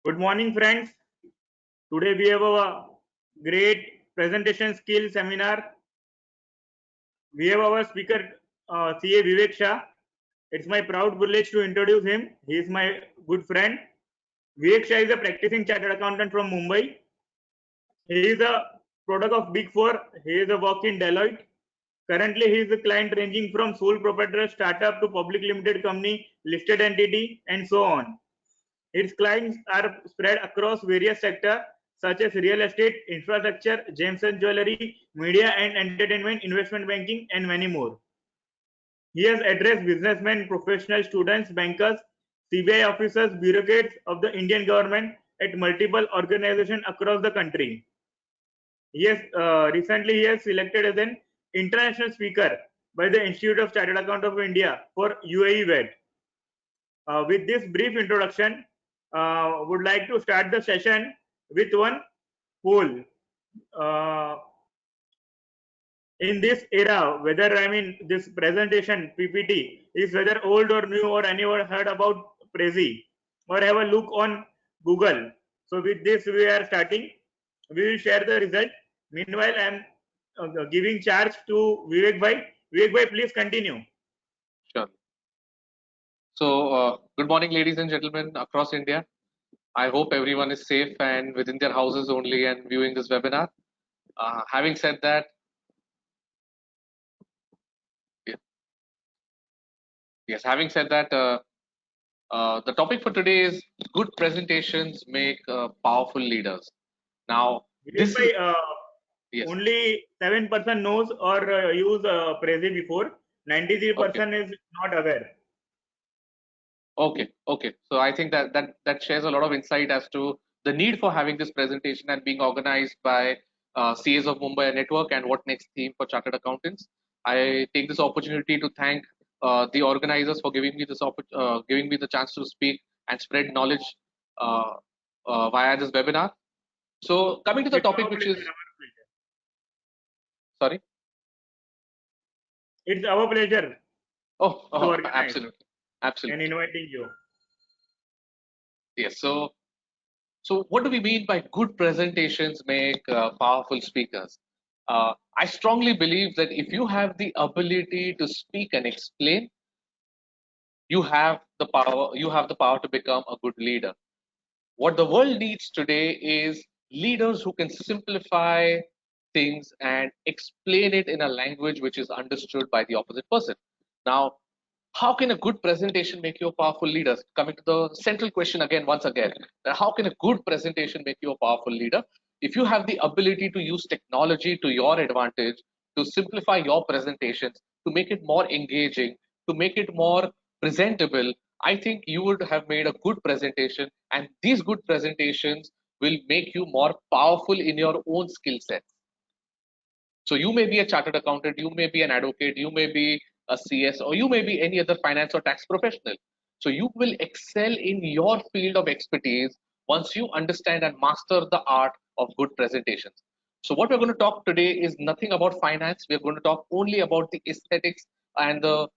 Good morning, friends. Today we have a great presentation skill seminar. We have our speaker, CA Vivek Shah. It's my proud privilege to introduce him. He is my good friend. Vivek Shah is a practicing chartered accountant from Mumbai. He is a product of Big Four. He is a work in Deloitte. Currently, he is a client ranging from sole proprietor startup to public limited company, listed entity, and so on. Its clients are spread across various sectors such as real estate, infrastructure, gems and jewelry, media and entertainment, investment banking, and many more. He has addressed businessmen, professional students, bankers, CBI officers, bureaucrats of the Indian government at multiple organizations across the country. Recently he has selected as an international speaker by the Institute of Chartered Accountants of India for UAE WED. With this brief introduction, would like to start the session with one poll. Uh, in this era, whether this presentation PPT is whether old or new or anyone heard about Prezi or have a look on Google. So with this we are starting. We will share the result. Meanwhile, I am giving charge to Vivek Bhai. Vivek Bhai, please continue. Sure. So, good morning, ladies and gentlemen across India. I hope everyone is safe and within their houses only and viewing this webinar. Having said that, yeah, yes, having said that, the topic for today is good presentations make powerful leaders. Now, Vivek this is Bhai, yes, only 7% knows or use Prezi before. 93% okay, is not aware. okay. So I think that shares a lot of insight as to the need for having this presentation and being organized by CAs of Mumbai Network and what next theme for chartered accountants. I take this opportunity to thank the organizers for giving me the chance to speak and spread knowledge uh, via this webinar. So coming to the It's topic, our which pleasure. is sorry. It's our pleasure to organize Absolutely, and absolutely. inviting you. Yes. So, what do we mean by good presentations make powerful speakers? I strongly believe that if you have the ability to speak and explain, you have the power. You have the power to become a good leader. What the world needs today is leaders who can simplify things and explain it in a language which is understood by the opposite person. Now, how can a good presentation make you a powerful leader? Coming to the central question again, once again, how can a good presentation make you a powerful leader? If you have the ability to use technology to your advantage, to simplify your presentations, to make it more engaging, to make it more presentable, I think you would have made a good presentation, and these good presentations will make you more powerful in your own skill set. So you may be a chartered accountant, you may be an advocate, you may be a CS, or you may be any other finance or tax professional. So you will excel in your field of expertise once you understand and master the art of good presentations. So what we're going to talk today is nothing about finance. We're going to talk only about the aesthetics and the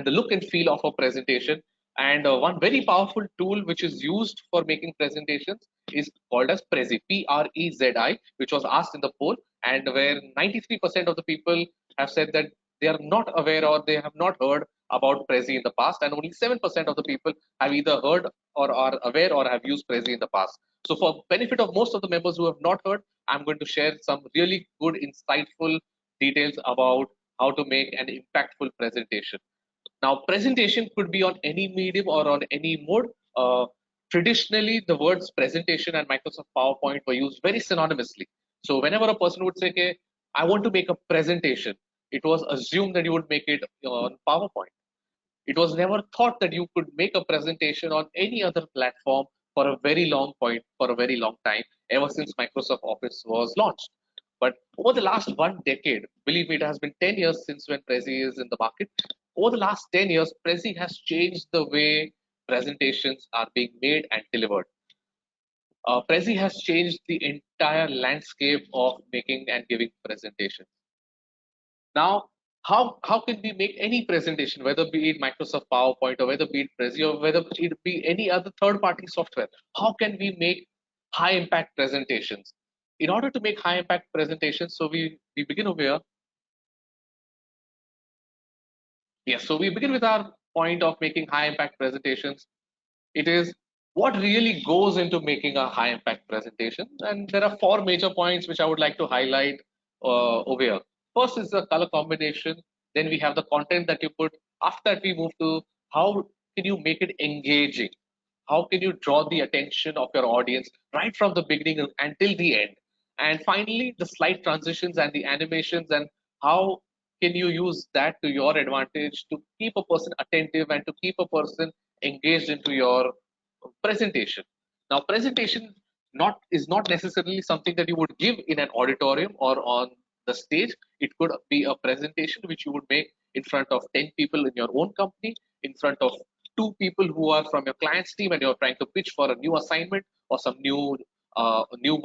look and feel of a presentation. And one very powerful tool which is used for making presentations is called as Prezi, Prezi, which was asked in the poll, and where 93% of the people have said that they are not aware or they have not heard about Prezi in the past, and only 7% of the people have either heard or are aware or have used Prezi in the past. So, for benefit of most of the members who have not heard, I'm going to share some really good, insightful details about how to make an impactful presentation. Now, presentation could be on any medium or on any mode. Traditionally, the words presentation and Microsoft PowerPoint were used very synonymously. So, whenever a person would say, okay, I want to make a presentation, it was assumed that you would make it on PowerPoint. It was never thought that you could make a presentation on any other platform for a very long point, for a very long time, ever since Microsoft Office was launched. But over the last 1 decade, believe me, it has been 10 years since when Prezi is in the market. Over the last 10 years, Prezi has changed the way presentations are being made and delivered. Prezi has changed the entire landscape of making and giving presentations. Now, how can we make any presentation, whether be it Microsoft PowerPoint or whether be it Prezi or whether it be any other third-party software? How can we make high-impact presentations? In order to make high-impact presentations, so we begin over here. Yes, so we begin with our point of making high-impact presentations. It is what really goes into making a high-impact presentation, and there are four major points which I would like to highlight over here. First is the color combination. Then we have the content that you put. After that, we move to how can you make it engaging? How can you draw the attention of your audience right from the beginning until the end? And finally, the slide transitions and the animations, and how can you use that to your advantage to keep a person attentive and to keep a person engaged into your presentation. Now, presentation not is not necessarily something that you would give in an auditorium or on the stage. It could be a presentation which you would make in front of 10 people in your own company, in front of two people who are from your client's team, and you're trying to pitch for a new assignment or some new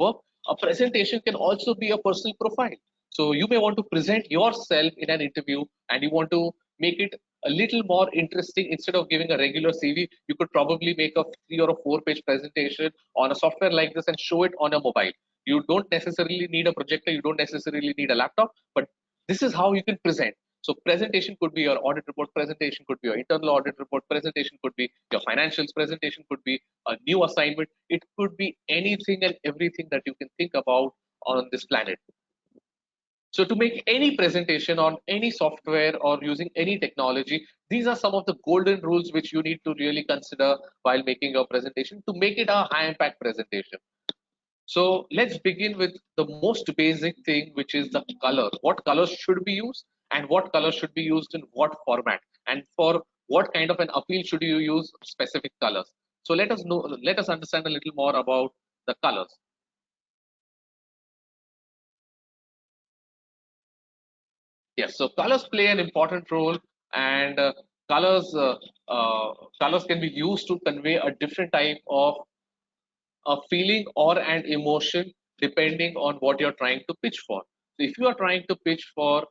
work. A presentation can also be a personal profile. So you may want to present yourself in an interview, and you want to make it a little more interesting. Instead of giving a regular CV, you could probably make a 3 or a 4 page presentation on a software like this and show it on a mobile. You don't necessarily need a projector, you don't necessarily need a laptop, but this is how you can present. So presentation could be your audit report, presentation could be your internal audit report, presentation could be your financials, presentation could be a new assignment. It could be anything and everything that you can think about on this planet. So to make any presentation on any software or using any technology, these are some of the golden rules which you need to really consider while making your presentation to make it a high impact presentation. So let's begin with the most basic thing, which is the color. What colors should be used and what colors should be used in what format, and for what kind of an appeal should you use specific colors. So let us understand a little more about the colors. Yes, so colors play an important role, and colors colors can be used to convey a different type of a feeling or an emotion depending on what you're trying to pitch for. So if you are trying to pitch for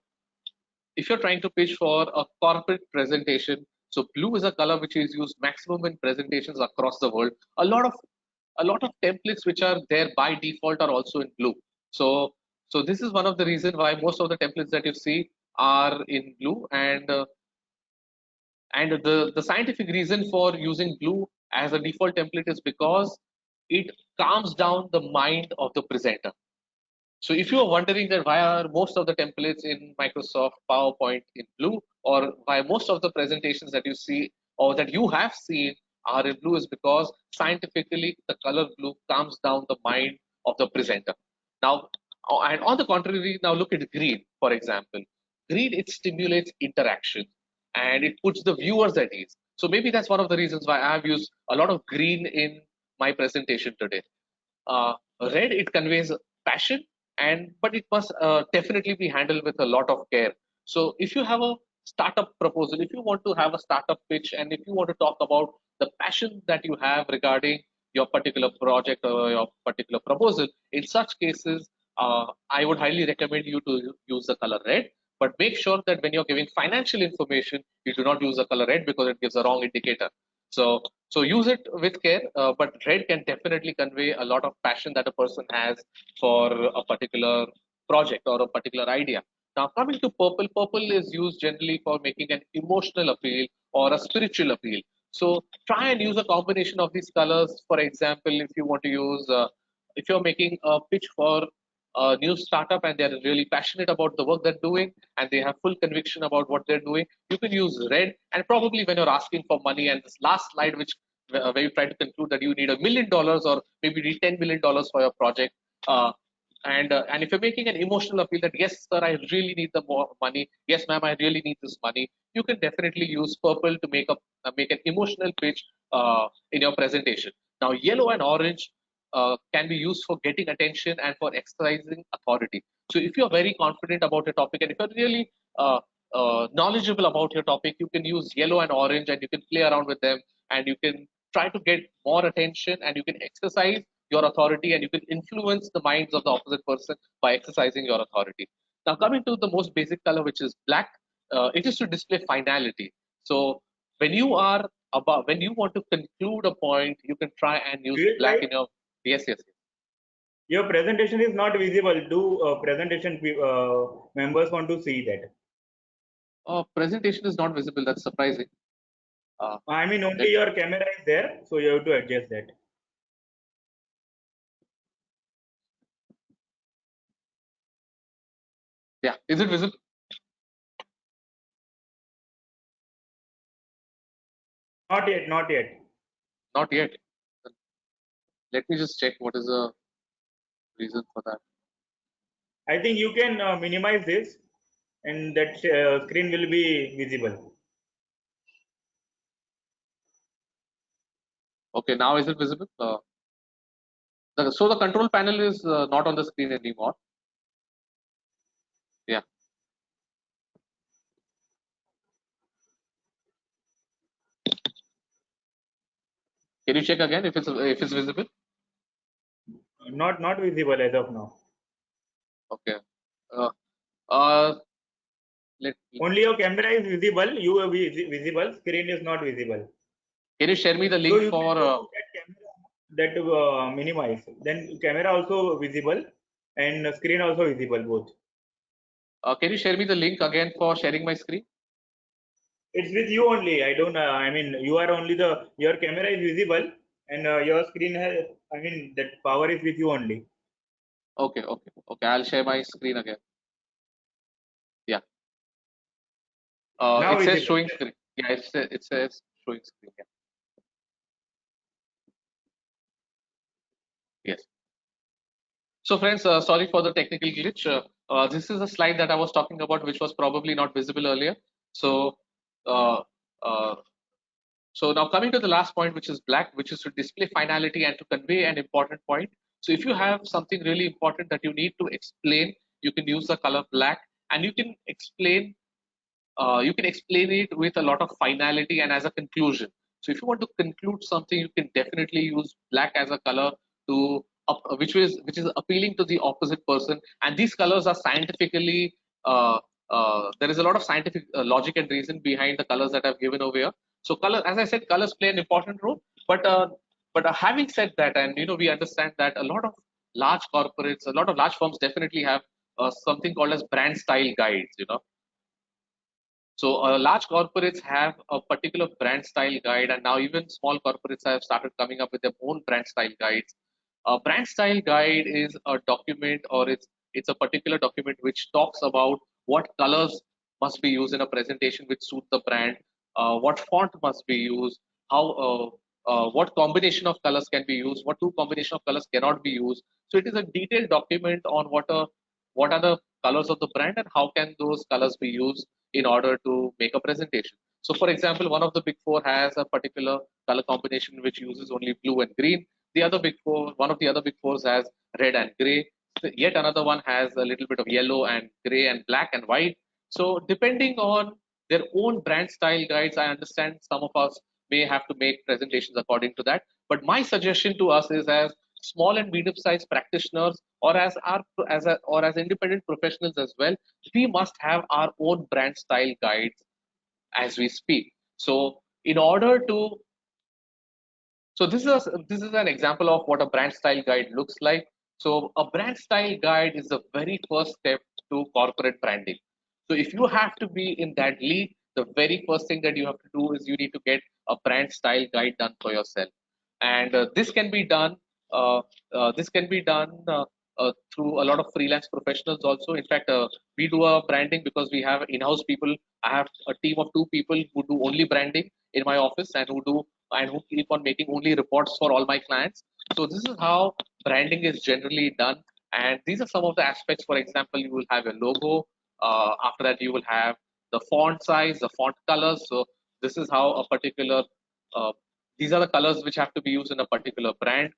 if you're trying to pitch for a corporate presentation, so blue is a color which is used maximum in presentations across the world. A lot of templates which are there by default are also in blue. So this is one of the reasons why most of the templates that you see are in blue, and the scientific reason for using blue as a default template is because it calms down the mind of the presenter. So if you are wondering that why are most of the templates in Microsoft PowerPoint in blue, or why most of the presentations that you see or that you have seen are in blue, is because scientifically the color blue calms down the mind of the presenter. Now, and on the contrary, now look at green, for example. Green, it stimulates interaction and it puts the viewers at ease. So maybe that's one of the reasons why I have used a lot of green in my presentation today. Red, it conveys passion, and but it must definitely be handled with a lot of care. So if you have a startup proposal, if you want to have a startup pitch, and if you want to talk about the passion that you have regarding your particular project or your particular proposal, in such cases, I would highly recommend you to use the color red. But make sure that when you're giving financial information, you do not use the color red because it gives a wrong indicator. So use it with care, but red can definitely convey a lot of passion that a person has for a particular project or a particular idea. Now, coming to purple, purple is used generally for making an emotional appeal or a spiritual appeal. So try and use a combination of these colors. For example, if you want to use, if you're making a pitch for a new startup and they're really passionate about the work they're doing and they have full conviction about what they're doing, you can use red. And probably when you're asking for money, and this last slide, which where you try to conclude that you need $1 million or maybe need $10 million for your project, uh, and if you're making an emotional appeal that yes, sir, I really need the more money, yes, ma'am, I really need this money, you can definitely use purple to make an emotional pitch in your presentation. Now, yellow and orange can be used for getting attention and for exercising authority. So if you're very confident about your topic and if you're really knowledgeable about your topic, you can use yellow and orange and you can play around with them, and you can try to get more attention, and you can exercise your authority, and you can influence the minds of the opposite person by exercising your authority. Now, coming to the most basic color, which is black. it is to display finality. So when you are about, when you want to conclude a point, you can try and use Vivek black bhai, in your, yes, yes, yes. your presentation is not visible. Do presentation members want to see that? Presentation is not visible. That's surprising. I mean, Let, only your camera is there, so you have to adjust that. yeah, is it visible? Not yet, not yet. Not yet. Let me just check what is the reason for that. I think you can minimize this, and that screen will be visible. Okay, now is it visible? So the control panel is not on the screen anymore. Yeah. Can you check again if it's visible? Not visible as of now. Okay. Uh, uh, let Only your camera is visible. You are visible. Screen is not visible. Can you share me the So link you can for? do that camera that minimize. Then camera also visible and screen also visible both. Can you share me the link again for sharing my screen? It's with you only. I don't. I mean, you are only the your camera is visible and your screen has. I mean, that power is with you only. Okay, okay, okay. I'll share my screen again. Yeah. Now It says visible. showing screen. Yeah, it says showing screen. Yeah. Yes. So friends, sorry for the technical glitch. This is a slide that I was talking about, which was probably not visible earlier. So, uh, uh, so now coming to the last point, which is black, which is to display finality and to convey an important point. So if you have something really important that you need to explain, you can use the color black, and you can explain it with a lot of finality and as a conclusion. So if you want to conclude something, you can definitely use black as a color to which is appealing to the opposite person. And these colors are scientifically there is a lot of scientific logic and reason behind the colors that I've given over here. So color, as I said, colors play an important role. But having said that, and we understand that a lot of large corporates, a lot of large firms definitely have something called as brand style guides. So large corporates have a particular brand style guide, and now even small corporates have started coming up with their own brand style guides. A brand style guide is a document, or it's a particular document which talks about what colors must be used in a presentation which suit the brand, what font must be used, how what combination of colors can be used, what two combination of colors cannot be used. So it is a detailed document on what are the colors of the brand and how can those colors be used in order to make a presentation. So for example, one of the big four has a particular color combination which uses only blue and green. One of the other big fours has red and gray. Yet another one has a little bit of yellow and gray and black and white. So depending on their own brand style guides, I understand some of us may have to make presentations according to that. But my suggestion to us is, as small and medium sized practitioners, or as independent professionals as well, we must have our own brand style guides as we speak. So in order to so this is an example of what a brand style guide looks like. So a brand style guide is the very first step to corporate branding. So if you have to be in that league, the very first thing that you have to do is you need to get a brand style guide done for yourself, and this can be done. Uh, this can be done through a lot of freelance professionals also. In fact, we do our branding because we have in-house people. I have a team of 2 people who do only branding in my office and who keep on making only reports for all my clients. So this is how branding is generally done. And these are some of the aspects. For example, you will have a logo. After that, you will have the font size, the font colors. So this is how a particular these are the colors which have to be used in a particular brand.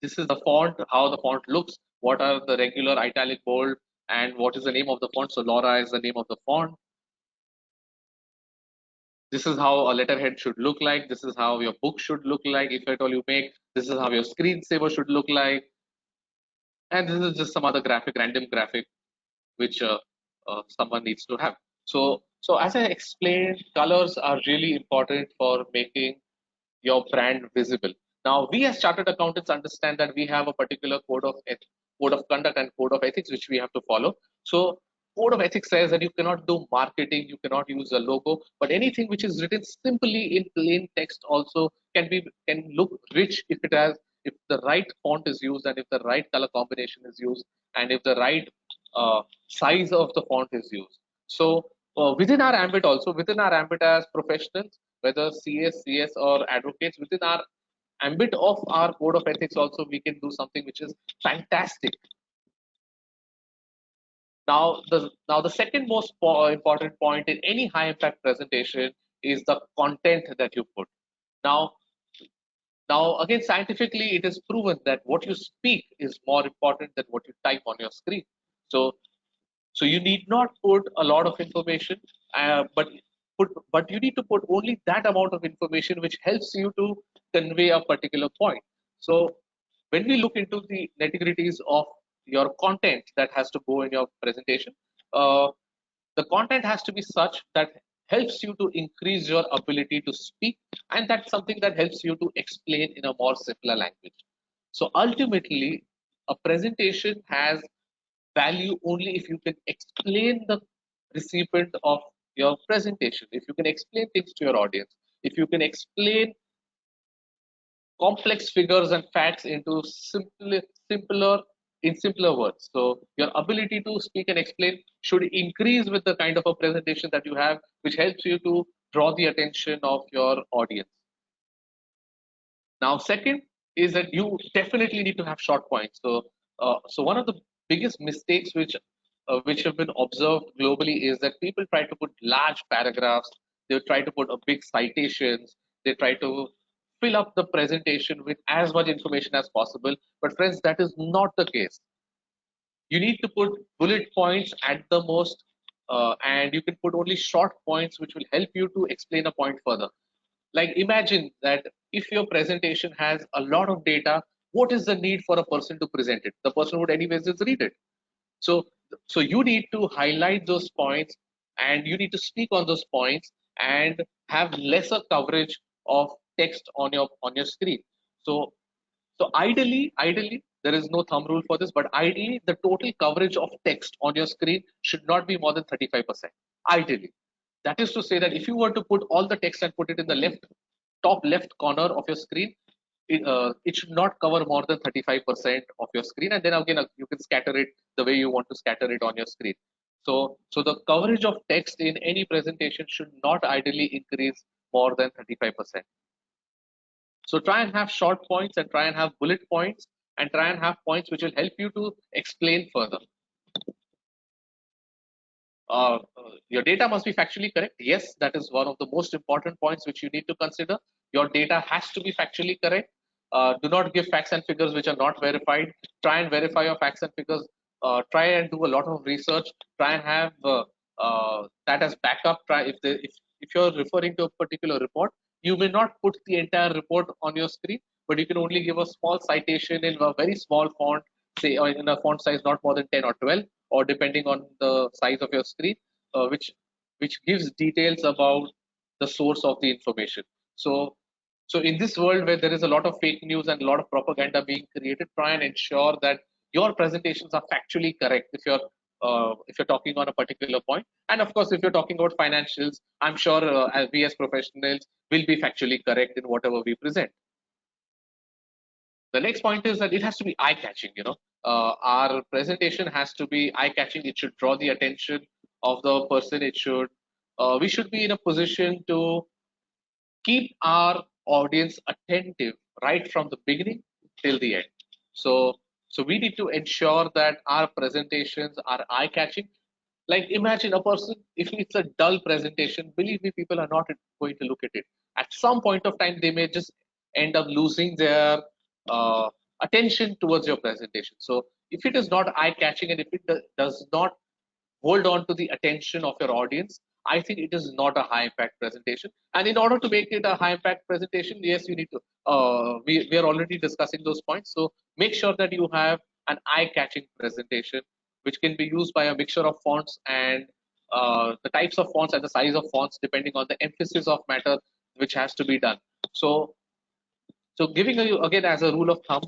This is the font, how the font looks, what are the regular italic bold, and what is the name of the font. So Laura is the name of the font. This is how a letterhead should look like. This is how your book should look like, if at all you make. This is how your screensaver should look like. And this is just some other graphic, random graphic, which someone needs to have. So as I explained, colors are really important for making your brand visible. Now, we as chartered accountants understand that we have a particular code of conduct and code of ethics which we have to follow. So, code of ethics says that you cannot do marketing, you cannot use a logo, but anything which is written simply in plain text also can look rich if the right font is used and if the right color combination is used and if the right size of the font is used. So, within our ambit as professionals, whether CS, CS or advocates, within our ambit of our code of ethics also we can do something which is fantastic. Now the second most important point in any high impact presentation is the content that you put. Now, now again, scientifically, it is proven that what you speak is more important than what you type on your screen. So so you need not put a lot of information, but you need to put only that amount of information which helps you to convey a particular point. So when we look into the nitty-gritties of your content that has to go in your presentation, uh, the content has to be such that helps you to increase your ability to speak, and that's something that helps you to explain in a more simpler language. So ultimately, a presentation has value only if you can explain the recipient of your presentation, if you can explain things to your audience, if you can explain complex figures and facts into simpler in simpler words. So your ability to speak and explain should increase with the kind of a presentation that you have, which helps you to draw the attention of your audience. Now, second is that you definitely need to have short points. So one of the biggest mistakes which have been observed globally is that people try to put large paragraphs. They try to put a big citations. They try to fill up the presentation with as much information as possible. But friends, that is not the case. You need to put bullet points at the most, and you can put only short points which will help you to explain a point further. Like imagine that if your presentation has a lot of data, what is the need for a person to present it? The person would anyways just read it. So, so you need to highlight those points and you need to speak on those points and have lesser coverage of text on your screen. So, so ideally, there is no thumb rule for this, but ideally, the total coverage of text on your screen should not be more than 35%. Ideally, that is to say that if you were to put all the text and put it in the top left corner of your screen, it should not cover more than 35% of your screen, and then again you can scatter it the way you want to scatter it on your screen. So the coverage of text in any presentation should not ideally increase more than 35%. So try and have short points and try and have bullet points and try and have points which will help you to explain further. Your data must be factually correct. Yes, that is one of the most important points which you need to consider. Your data has to be factually correct. Do not give facts and figures which are not verified. Try and verify your facts and figures. Try and do a lot of research. Try and have that as backup. If you're referring to a particular report, you may not put the entire report on your screen, but you can only give a small citation in a very small font, say in a font size not more than 10 or 12, or depending on the size of your screen, which gives details about the source of the information. So in this world where there is a lot of fake news and a lot of propaganda being created, try and ensure that your presentations are factually correct if you're talking on a particular point. And of course, if you're talking about financials, I'm sure as we as professionals will be factually correct in whatever we present. The next point is that it has to be eye catching. Our presentation has to be eye catching. It should draw the attention of the person. We should be in a position to keep our audience attentive right from the beginning till the end. So we need to ensure that our presentations are eye catching. Like imagine a person, if it's a dull presentation, believe me, people are not going to look at it. At some point of time, they may just end up losing their uh, attention towards your presentation. So if it is not eye catching and if it does not hold on to the attention of your audience, I think it is not a high impact presentation. And in order to make it a high impact presentation, yes, you need to, we are already discussing those points. So make sure that you have an eye catching presentation, which can be used by a mixture of fonts and the types of fonts and the size of fonts depending on the emphasis of matter which has to be done. So giving you again as a rule of thumb,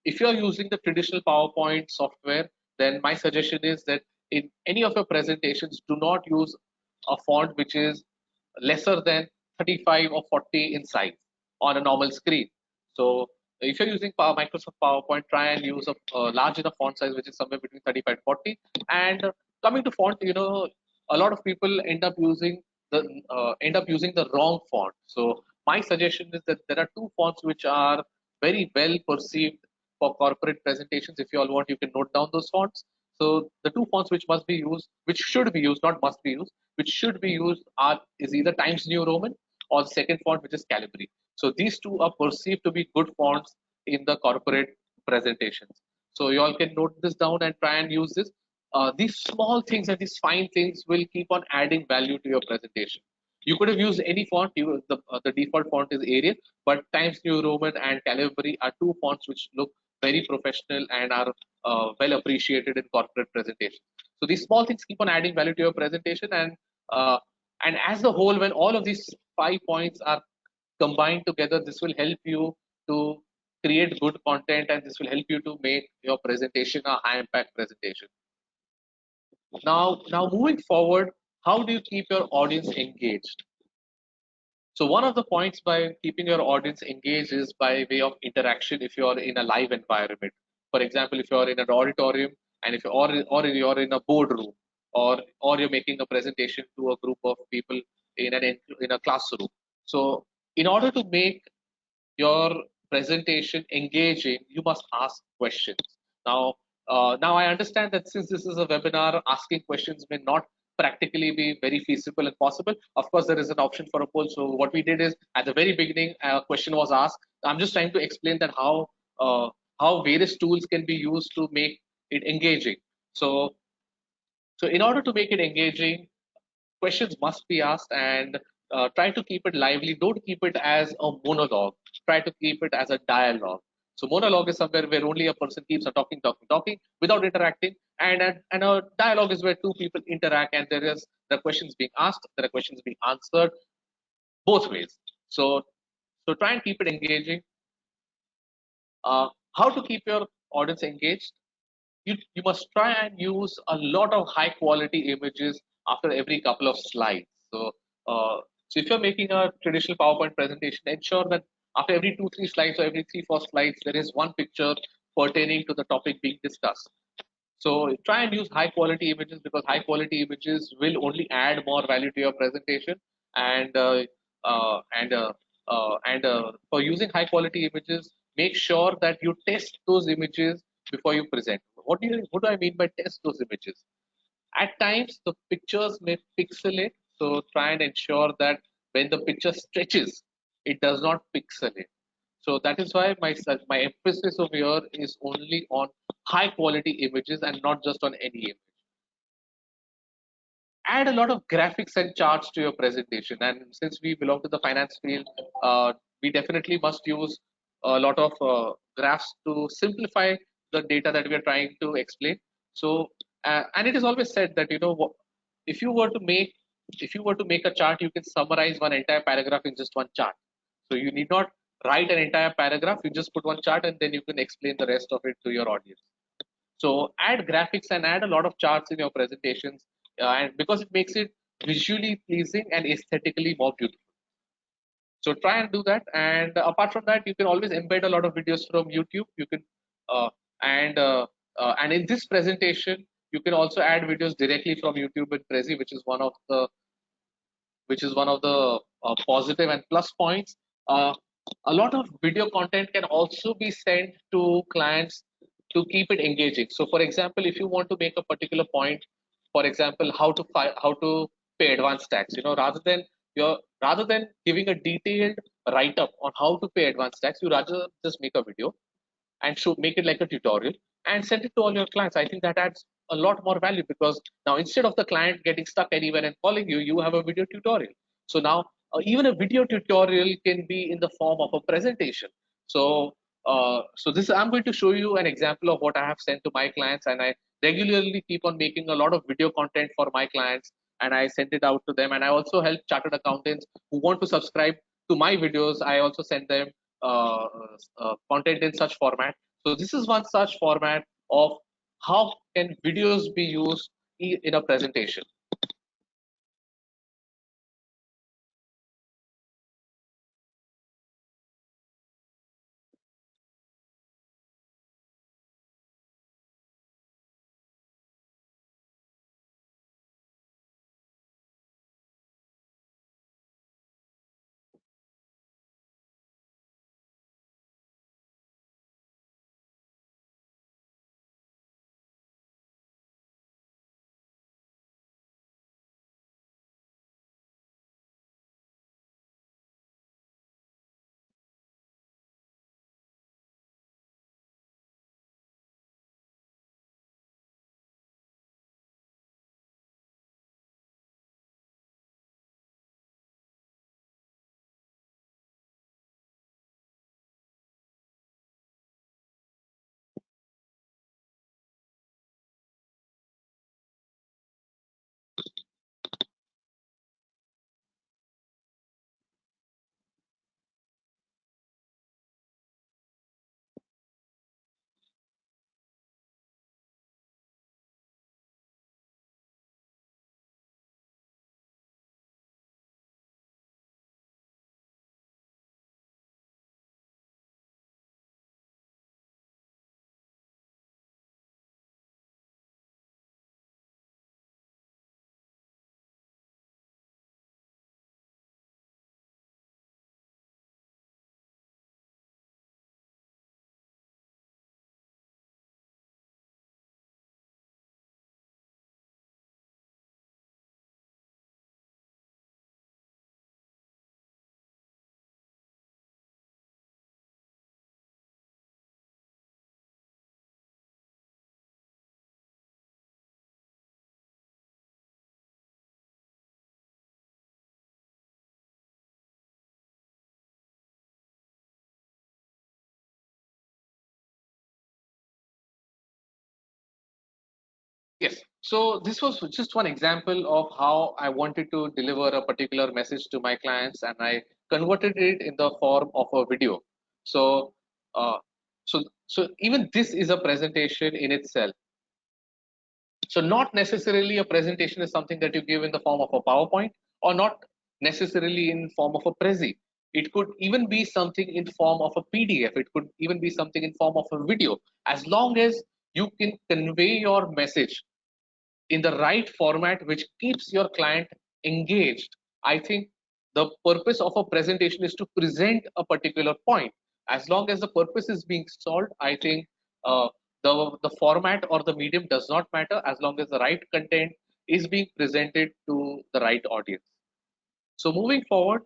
if you are using the traditional PowerPoint software, then my suggestion is that in any of your presentations, do not use a font which is lesser than 35 or 40 in size on a normal screen. So if you're using Microsoft PowerPoint, try and use a large enough font size which is somewhere between 35 and 40. And coming to font, a lot of people end up using the wrong font. So my suggestion is that there are two fonts which are very well perceived for corporate presentations. If you all want, you can note down those fonts. So the two fonts which must be used, which should be used, not must be used, which should be used is either Times New Roman or the second font, which is Calibri. So these two are perceived to be good fonts in the corporate presentations. So you all can note this down and try and use this. These small things and these fine things will keep on adding value to your presentation. You could have used any font. The default font is Arial, but Times New Roman and Calibri are two fonts which look very professional and are well appreciated in corporate presentations. So these small things keep on adding value to your presentation, and as a whole, when all of these 5 points are combined together, this will help you to create good content, and this will help you to make your presentation a high impact presentation. Now moving forward, how do you keep your audience engaged? So one of the points by keeping your audience engaged is by way of interaction. If you are in a live environment, for example, if you are in an auditorium, and if you're in a boardroom, or you're making a presentation to a group of people in a classroom. So in order to make your presentation engaging, you must ask questions. Now I understand that since this is a webinar, asking questions may not practically be very feasible and possible. Of course, there is an option for a poll. So what we did is at the very beginning, a question was asked. I'm just trying to explain that how various tools can be used to make it engaging. So in order to make it engaging, questions must be asked, and try to keep it lively. Don't keep it as a monologue. Try to keep it as a dialogue. So monologue is somewhere where only a person keeps on talking without interacting, and a dialogue is where two people interact, and there are questions being asked, there are questions being answered, both ways. So try and keep it engaging. How to keep your audience engaged? You must try and use a lot of high quality images after every couple of slides. So if you're making a traditional PowerPoint presentation, ensure that after every 2-3 slides or every 3-4 slides, there is one picture pertaining to the topic being discussed. So try and use high quality images, because high quality images will only add more value to your presentation. And for using high quality images, make sure that you test those images before you present. What do I mean by test those images? At times, the pictures may pixelate, so try and ensure that when the picture stretches, it does not pixelate. So that is why my emphasis over here is only on high quality images and not just on any image. Add a lot of graphics and charts to your presentation. And since we belong to the finance field, we definitely must use a lot of graphs to simplify the data that we are trying to explain. So, and it is always said that if you were to make a chart, you can summarize one entire paragraph in just one chart. So you need not write an entire paragraph. You just put one chart, and then you can explain the rest of it to your audience. So add graphics and add a lot of charts in your presentations, and because it makes it visually pleasing and aesthetically more beautiful. So try and do that. And apart from that, you can always embed a lot of videos from YouTube. You can and in this presentation, you can also add videos directly from YouTube and Prezi, which is one of the positive and plus points. A lot of video content can also be sent to clients to keep it engaging. So, for example, if you want to make a particular point, for example, how to pay advance tax, rather than giving a detailed write up on how to pay advance tax, you rather just make a video and make it like a tutorial and send it to all your clients. I think that adds a lot more value, because now instead of the client getting stuck anywhere and calling you, you have a video tutorial. So now even a video tutorial can be in the form of a presentation. So I'm going to show you an example of what I have sent to my clients, and regularly keep on making a lot of video content for my clients, and I send it out to them. And I also help chartered accountants who want to subscribe to my videos. I also send them content in such format. So this is one such format of how can videos be used in a presentation. Yes. So this was just one example of how I wanted to deliver a particular message to my clients, and I converted it in the form of a video. So, uh, so even this is a presentation in itself. So not necessarily a presentation is something that you give in the form of a PowerPoint, or not necessarily in form of a Prezi. It could even be something in form of a PDF. It could even be something in form of a video. As long as you can convey your message in the right format which keeps your client engaged, I think the purpose of a presentation is to present a particular point. As long as the purpose is being solved, I think uh, the format or the medium does not matter, as long as the right content is being presented to the right audience. So moving forward,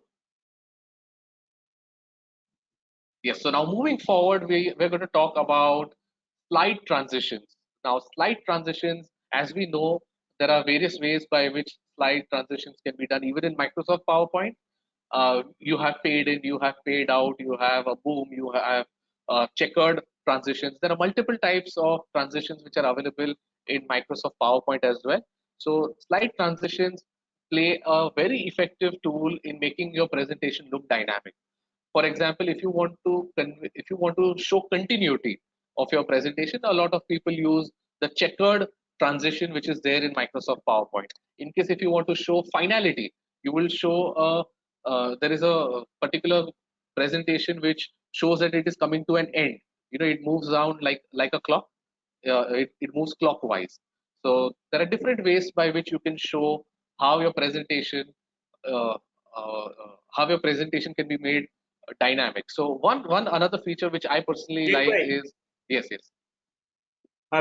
yes, so now moving forward, we're going to talk about slide transitions. Now, slide transitions, as we know, there are various ways by which slide transitions can be done, even in Microsoft PowerPoint. You have fade in, you have fade out, you have a boom, you have checkered transitions. There are multiple types of transitions which are available in Microsoft PowerPoint as well. So, slide transitions play a very effective tool in making your presentation look dynamic. For example, if you want to show continuity of your presentation, a lot of people use the checkered transition which is there in Microsoft PowerPoint. In case if you want to show finality, you will show a there is a particular presentation which shows that it is coming to an end. You know, it moves down like a clock. It moves clockwise. So there are different ways by which you can show how your presentation uh, how your presentation can be made dynamic. So one another feature which I personally Deep like Bhai, is, yes.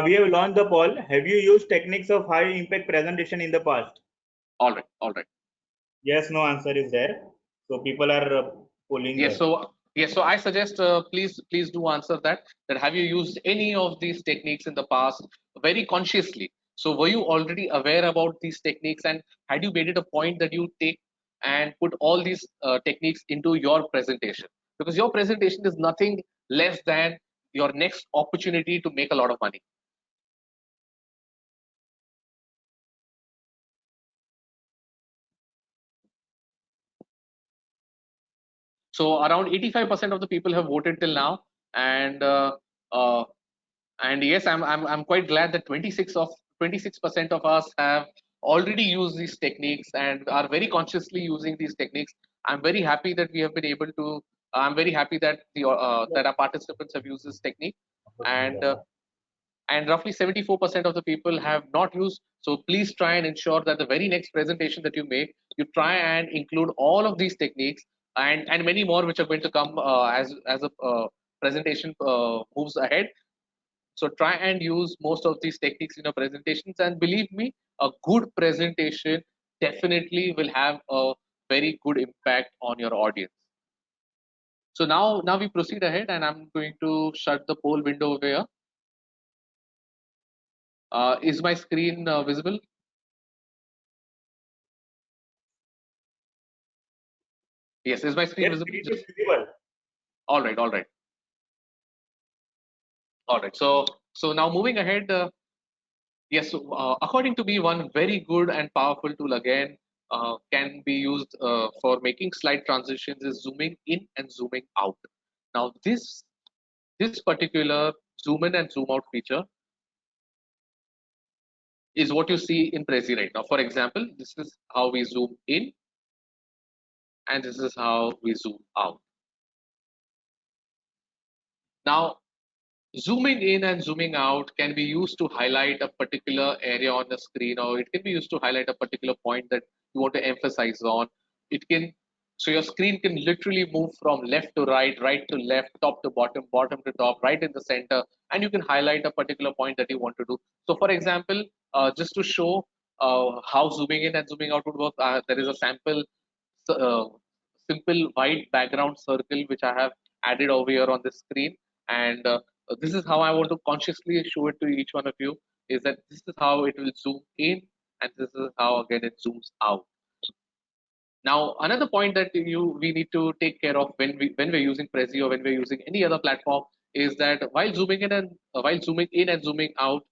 we have launched the poll. Have you used techniques of high impact presentation in the past? All right. Yes, no answer is there. So people are polling Yes, there. so I suggest please do answer that. That have you used any of these techniques in the past very consciously? So were you already aware about these techniques, and had you made it a point that you take and put all these techniques into your presentation? Because your presentation is nothing less than your next opportunity to make a lot of money. So around 85% of the people have voted till now, and yes, I'm quite glad that 26% of us have already used these techniques and are very consciously using these techniques. I'm very happy that we have been able to. I'm very happy that that our participants have used this technique, and roughly 74% of the people have not used. So please try and ensure that the very next presentation that you make, you try and include all of these techniques and many more which are going to come as a presentation moves ahead. So try and use most of these techniques in your presentations, and believe me, a good presentation definitely will have a very good impact on your audience. So now we proceed ahead, and I'm going to shut the poll window over here. Is my screen visible? Yes, is my screen Yes, visible? it is visible. All right, all right, all right. So now moving ahead, yes. So, according to me, one very good and powerful tool again can be used for making slide transitions is zooming in and zooming out. Now this particular zoom in and zoom out feature is what you see in Prezi right now. For example, this is how we zoom in and this is how we zoom out. Now zooming in and zooming out can be used to highlight a particular area on the screen, or it can be used to highlight a particular point that you want to emphasize on. It can, so your screen can literally move from left to right, right to left, top to bottom, bottom to top, right in the center, and you can highlight a particular point that you want to do. So for example, just to show how zooming in and zooming out would work, there is a sample uh, simple white background circle which I have added over here on the screen, and this is how I want to consciously show it to each one of you, is that this is how it will zoom in and this is how again it zooms out. Now another point that we need to take care of when we're using Prezi or when we're using any other platform is that while zooming in and zooming out,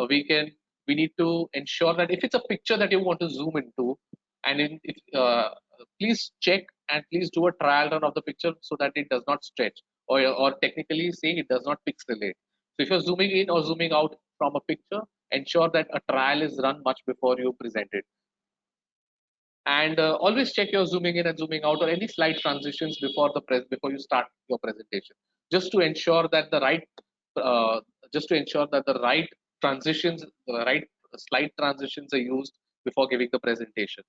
we need to ensure that if it's a picture that you want to zoom into, and if please check and please do a trial run of the picture so that it does not stretch, or technically saying it does not pixelate. So if you're zooming in or zooming out from a picture, ensure that a trial is run much before you present it. And always check your zooming in and zooming out or any slide transitions before you start your presentation, just to ensure that the right uh, transitions, the right slide transitions are used before giving the presentation.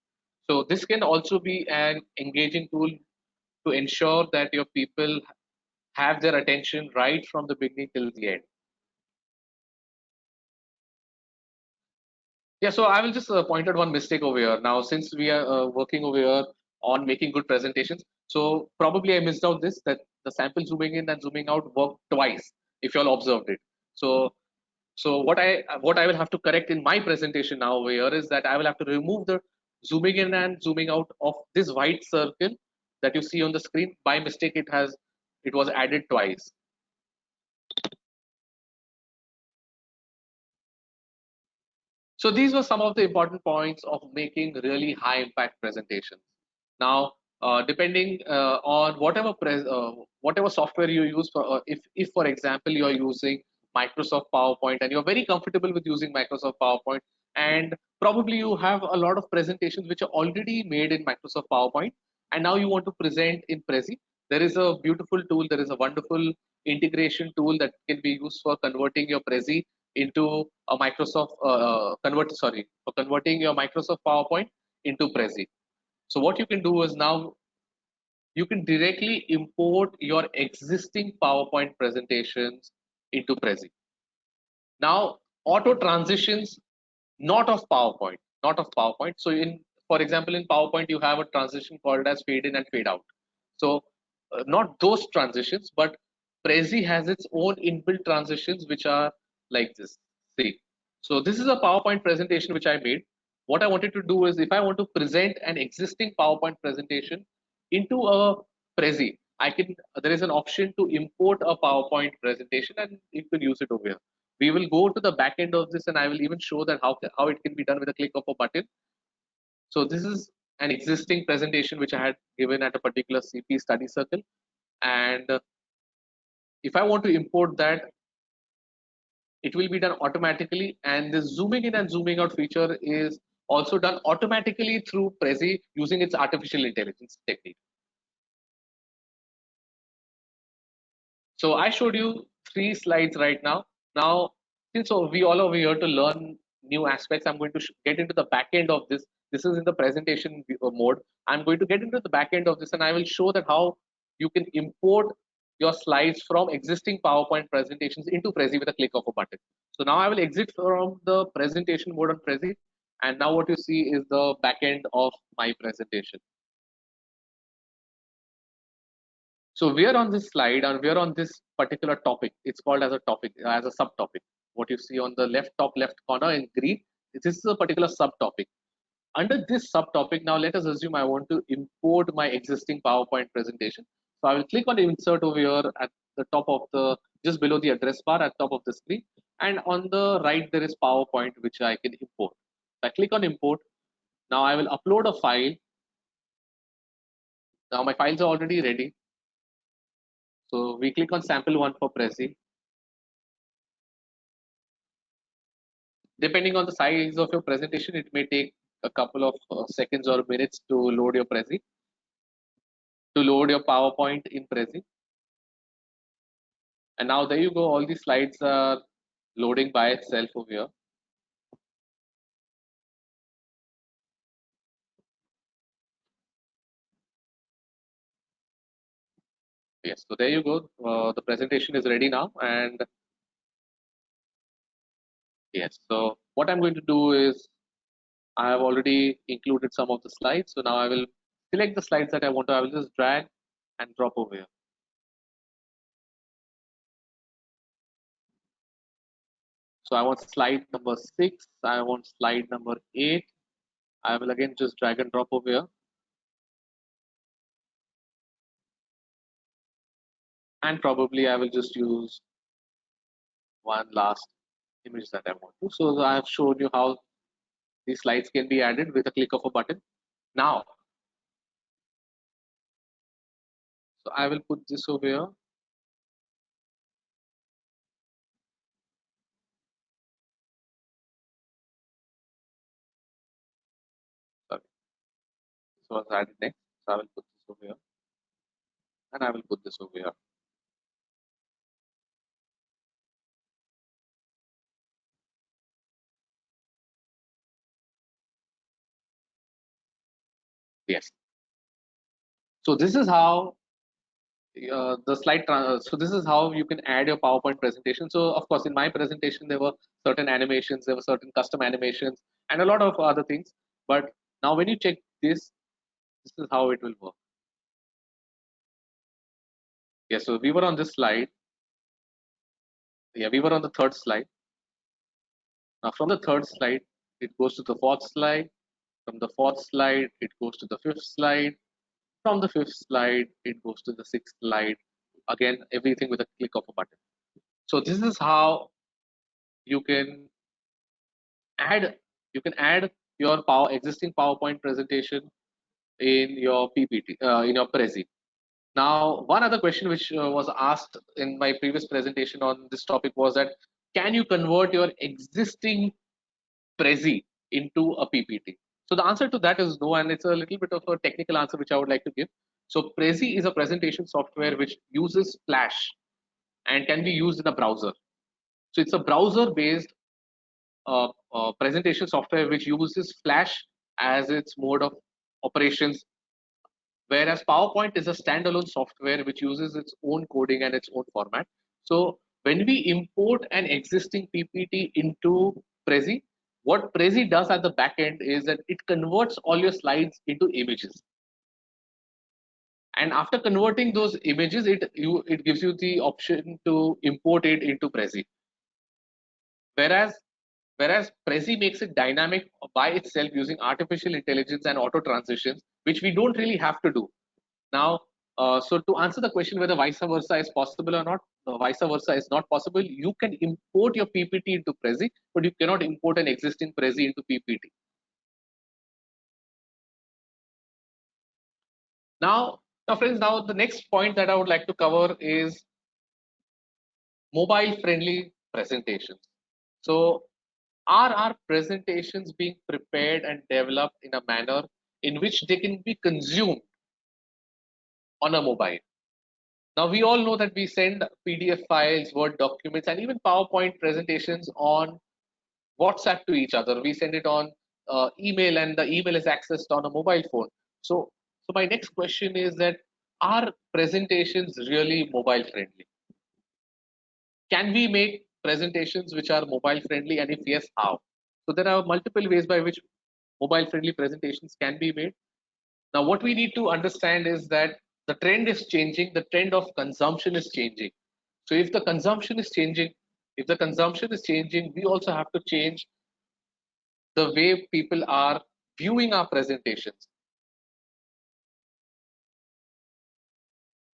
So this can also be an engaging tool to ensure that your people have their attention right from the beginning till the end. Yeah, so I will just point out one mistake over here. Now, since we are working over here on making good presentations, so probably I missed out this, that the sample zooming in and zooming out work twice, if you all observed it. So what I will have to correct in my presentation now over here is that I will have to remove the zooming in and zooming out of this white circle that you see on the screen. By mistake, it was added twice. So these were some of the important points of making really high impact presentations. Now, depending on whatever software you use for, if for example you are using Microsoft PowerPoint and you're very comfortable with using Microsoft PowerPoint, and probably you have a lot of presentations which are already made in Microsoft PowerPoint, and now you want to present in Prezi, there is a beautiful tool, there is a wonderful integration tool that can be used for converting your Prezi into a converting your Microsoft PowerPoint into Prezi. So what you can do is now you can directly import your existing PowerPoint presentations into Prezi. Now auto transitions, not of PowerPoint. So for example, in PowerPoint you have a transition called as fade in and fade out. So not those transitions, but Prezi has its own inbuilt transitions which are like this. See, so this is a PowerPoint presentation which I made. What I wanted to do is if I want to present an existing PowerPoint presentation into a Prezi, there is an option to import a PowerPoint presentation and you can use it over here. We will go to the back end of this and I will even show that how it can be done with a click of a button. So this is an existing presentation which I had given at a particular CP study circle, and if I want to import that, it will be done automatically, and the zooming in and zooming out feature is also done automatically through Prezi using its artificial intelligence technique. So I showed you 3 slides right now. Now, since we all are here to learn new aspects, I'm going to get into the back end of this. This is in the presentation mode. I'm going to get into the back end of this, and I will show that how you can import your slides from existing PowerPoint presentations into Prezi with a click of a button. So now I will exit from the presentation mode on Prezi, and now what you see is the back end of my presentation. So we are on this slide, and we are on this particular topic. It's called as a topic, as a subtopic. What you see on the top left corner in green, this is a particular subtopic. Under this subtopic, now let us assume I want to import my existing PowerPoint presentation. So I will click on insert over here at the top of the, just below the address bar at top of the screen. And on the right, there is PowerPoint, which I can import. I click on import. Now I will upload a file. Now my files are already ready. So we click on sample one for Prezi. Depending on the size of your presentation, it may take a couple of seconds or minutes to load your Prezi, to load your PowerPoint in Prezi. And now there you go, all the slides are loading by itself over here. Yes, so there you go, the presentation is ready now. And yes, so what I'm going to do is, I have already included some of the slides. So now I will select the slides that I want to, I will just drag and drop over here. So I want slide number 6, I want slide number 8. I will again just drag and drop over here. And probably I will just use one last image that I want to. So I have shown you how these slides can be added with a click of a button. Now, so I will put this over here. Sorry. So I'll add it next. So I will put this over here. And I will put this over here. Yes. So this is how the slide, so this is how you can add your PowerPoint presentation. So of course, in my presentation, there were certain animations, there were certain custom animations, and a lot of other things. But now when you check this is how it will work. Yes, so we were on this slide. Yeah, we were on the third slide. Now from the third slide, it goes to the fourth slide. From the fourth slide, it goes to the fifth slide. From the fifth slide, it goes to the sixth slide. Again, everything with a click of a button. So this is how you can add your existing PowerPoint presentation in your PPT, in your Prezi. Now, one other question which was asked in my previous presentation on this topic was that, can you convert your existing Prezi into a PPT? So the answer to that is no, and it's a little bit of a technical answer which I would like to give. So Prezi is a presentation software which uses Flash and can be used in a browser. So it's a browser-based presentation software which uses Flash as its mode of operations, whereas PowerPoint is a standalone software which uses its own coding and its own format. So when we import an existing PPT into Prezi, what Prezi does at the back end is that it converts all your slides into images. And after converting those images, it gives you the option to import it into Prezi. Whereas Prezi makes it dynamic by itself using artificial intelligence and auto transitions, which we don't really have to do. Now, so to answer the question whether vice versa is possible or not, vice versa is not possible. You can import your PPT into Prezi, but you cannot import an existing Prezi into PPT. Now friends, now the next point that I would like to cover is mobile friendly presentations. So are our presentations being prepared and developed in a manner in which they can be consumed on a mobile? Now we all know that we send PDF files, Word documents, and even PowerPoint presentations on WhatsApp to each other. We send it on email, and the email is accessed on a mobile phone. So my next question is that are presentations really mobile friendly? Can we make presentations which are mobile friendly, and if yes, how? So there are multiple ways by which mobile friendly presentations can be made. Now, what we need to understand is that the trend is changing, the trend of consumption is changing. So if the consumption is changing, we also have to change the way people are viewing our presentations.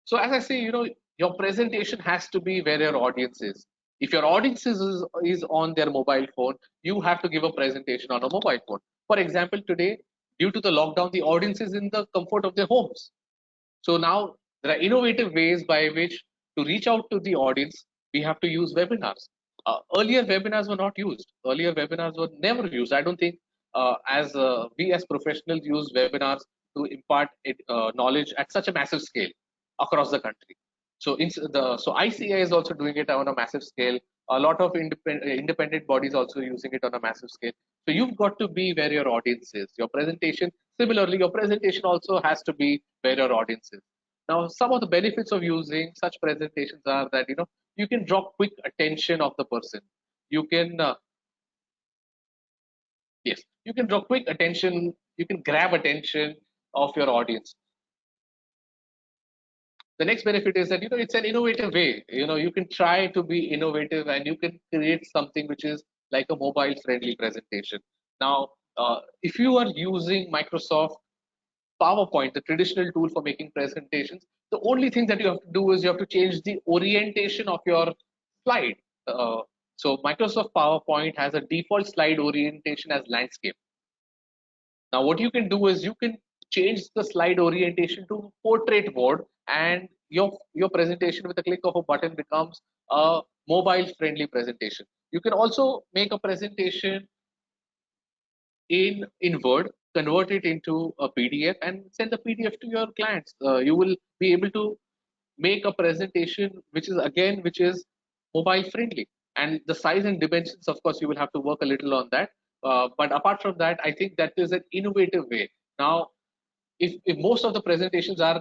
So as I say, your presentation has to be where your audience is. If your audience is on their mobile phone, you have to give a presentation on a mobile phone. For example, today, due to the lockdown, the audience is in the comfort of their homes. So now there are innovative ways by which to reach out to the audience. We have to use webinars. Earlier webinars were not used. Earlier webinars were never used. I don't think as we as professionals use webinars to impart knowledge at such a massive scale across the country. So ICA is also doing it on a massive scale. A lot of independent bodies also using it on a massive scale. So you've got to be where your audience is. Your presentation, similarly, your presentation also has to be where your audience is. Now, some of the benefits of using such presentations are that you can draw quick attention of the person. You can yes, you can draw quick attention. You can grab attention of your audience. The next benefit is that it's an innovative way. You can try to be innovative and you can create something which is like a mobile friendly presentation. Now if you are using Microsoft PowerPoint, the traditional tool for making presentations, the only thing that you have to do is you have to change the orientation of your slide. So Microsoft PowerPoint has a default slide orientation as landscape. Now, what you can do is you can change the slide orientation to portrait mode, and your presentation with a click of a button becomes a mobile friendly presentation. You can also make a presentation in Word, convert it into a PDF, and send the PDF to your clients. You will be able to make a presentation which is mobile friendly, and the size and dimensions, of course, you will have to work a little on that. But apart from that, I think that is an innovative way. Now, if most of the presentations are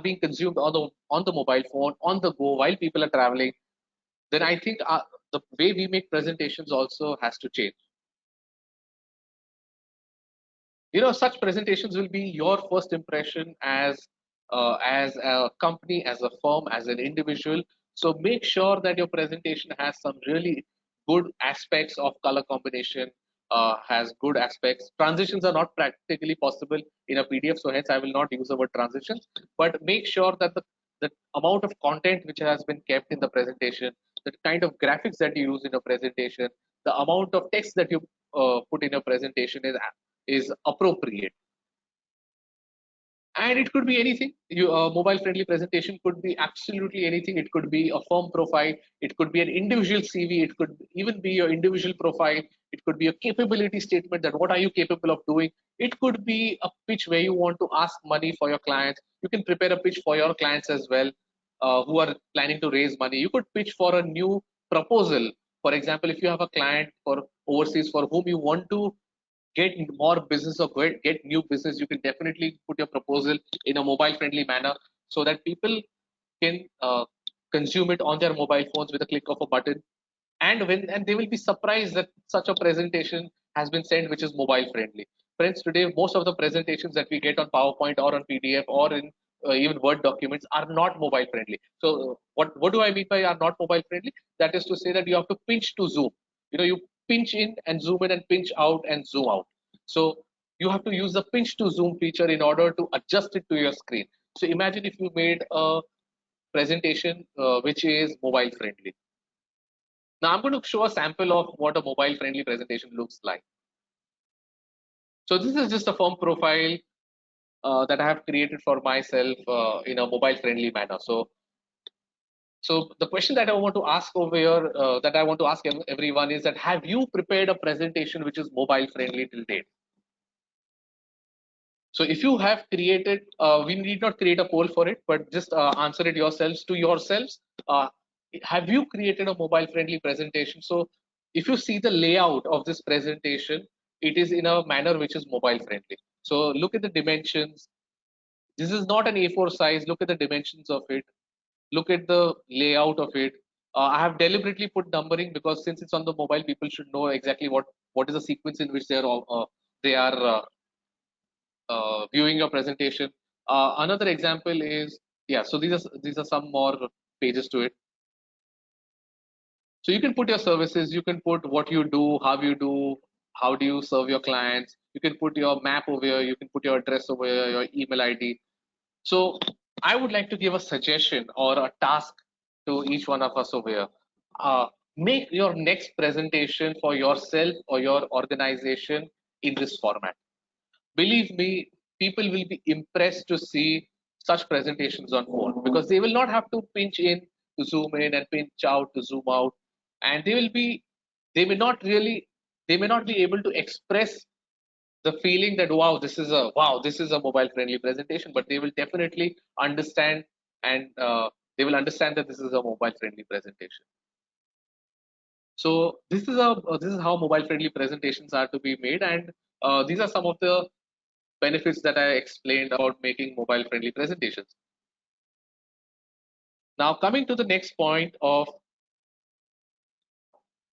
being consumed on the mobile phone on the go while people are traveling, then I think the way we make presentations also has to change. Such presentations will be your first impression as a company, as a firm, as an individual. So make sure that your presentation has some really good aspects of color combination, has good aspects. Transitions are not practically possible in a PDF, so hence I will not use the word transitions. But make sure that the amount of content which has been kept in the presentation, the kind of graphics that you use in a presentation, the amount of text that you put in a presentation is appropriate. And it could be anything. Mobile friendly presentation could be absolutely anything. It could be a firm profile, it could be an individual CV, it could even be your individual profile, it could be a capability statement, that what are you capable of doing. It could be a pitch where you want to ask money for your clients. You can prepare a pitch for your clients as well, who are planning to raise money. You could pitch for a new proposal. For example, if you have a client for overseas for whom you want to get more business or get new business, you can definitely put your proposal in a mobile friendly manner so that people can consume it on their mobile phones with a click of a button. And they will be surprised that such a presentation has been sent which is mobile friendly. Friends, today most of the presentations that we get on PowerPoint or on PDF or in even Word documents are not mobile friendly. So what do I mean by are not mobile friendly? That is to say that you have to pinch to zoom. You pinch in and zoom in and pinch out and zoom out. So you have to use the pinch to zoom feature in order to adjust it to your screen. So imagine if you made a presentation which is mobile friendly. Now I'm going to show a sample of what a mobile friendly presentation looks like. So this is just a firm profile that I have created for myself in a mobile-friendly manner. So the question that I want to ask over here, that I want to ask everyone is that have you prepared a presentation which is mobile-friendly till date? So if you have created, we need not create a poll for it, but just answer it yourselves to yourselves. Uh, have you created a mobile-friendly presentation? So if you see the layout of this presentation, it is in a manner which is mobile-friendly. So look at the dimensions. This is not an A4 size. Look at the dimensions of it. Look at the layout of it. I have deliberately put numbering because since it's on the mobile, people should know exactly what is the sequence in which they are viewing your presentation. Another example is, yeah, so these are some more pages to it. So you can put your services, you can put what you do, how do you serve your clients. You can put your map over here, you can put your address over here, your email ID. So I would like to give a suggestion or a task to each one of us over here. Make your next presentation for yourself or your organization in this format. Believe me, people will be impressed to see such presentations on phone because they will not have to pinch in to zoom in and pinch out to zoom out, and they may not really they may not be able to express the feeling that this is a mobile friendly presentation, but they will definitely understand, and they will understand that this is a mobile friendly presentation. So this is how mobile friendly presentations are to be made, and these are some of the benefits that I explained about making mobile friendly presentations. Now coming to the next point of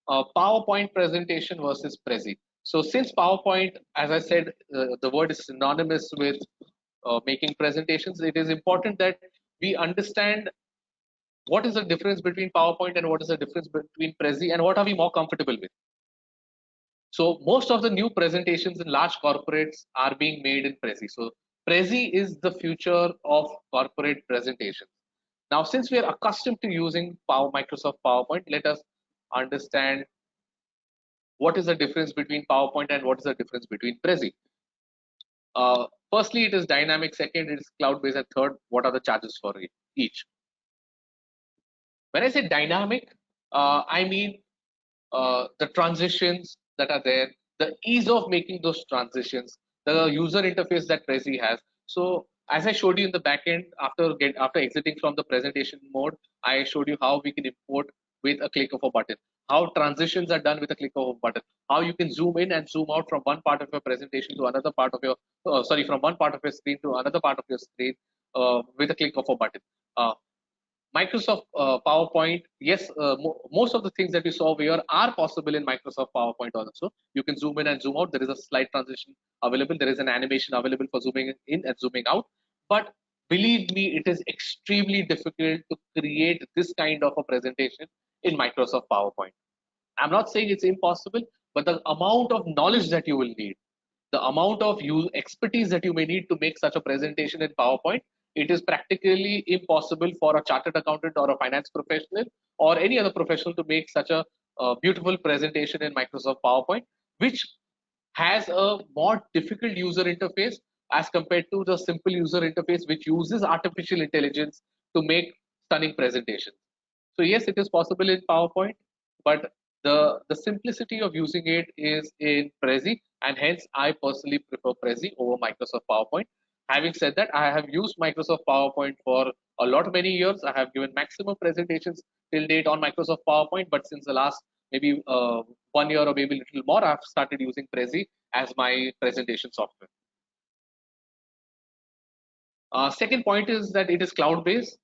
PowerPoint presentation versus Prezi. So since PowerPoint, as I said, the word is synonymous with making presentations, it is important that we understand what is the difference between PowerPoint and what is the difference between Prezi and what are we more comfortable with. So most of the new presentations in large corporates are being made in Prezi. So Prezi is the future of corporate presentations. Now, since we are accustomed to using Microsoft PowerPoint, let us understand what is the difference between PowerPoint and what is the difference between Prezi. Firstly, it is dynamic. Second, it is cloud-based. And third, what are the charges for each? When I say dynamic, I mean the transitions that are there, the ease of making those transitions, the user interface that Prezi has. So as I showed you in the backend, after exiting from the presentation mode, I showed you how we can import with a click of a button, how transitions are done with a click of a button, how you can zoom in and zoom out from one part of your presentation to another part of your, from one part of your screen to another part of your screen with a click of a button. Microsoft PowerPoint, yes, most of the things that you saw here are possible in Microsoft PowerPoint also. You can zoom in and zoom out. There is a slide transition available. There is an animation available for zooming in and zooming out. But believe me, it is extremely difficult to create this kind of a presentation in Microsoft PowerPoint. I'm not saying it's impossible, but the amount of knowledge that you will need, the amount of expertise that you may need to make such a presentation in PowerPoint, it is practically impossible for a chartered accountant or a finance professional or any other professional to make such a beautiful presentation in Microsoft PowerPoint, which has a more difficult user interface as compared to the simple user interface which uses artificial intelligence to make stunning presentations. So yes, it is possible in PowerPoint, but the simplicity of using it is in Prezi, and hence I personally prefer Prezi over Microsoft PowerPoint. Having said that, I have used Microsoft PowerPoint for a lot many years. I have given maximum presentations till date on Microsoft PowerPoint, but since the last maybe 1 year or maybe a little more, I've started using Prezi as my presentation software. Second point is that it is cloud-based.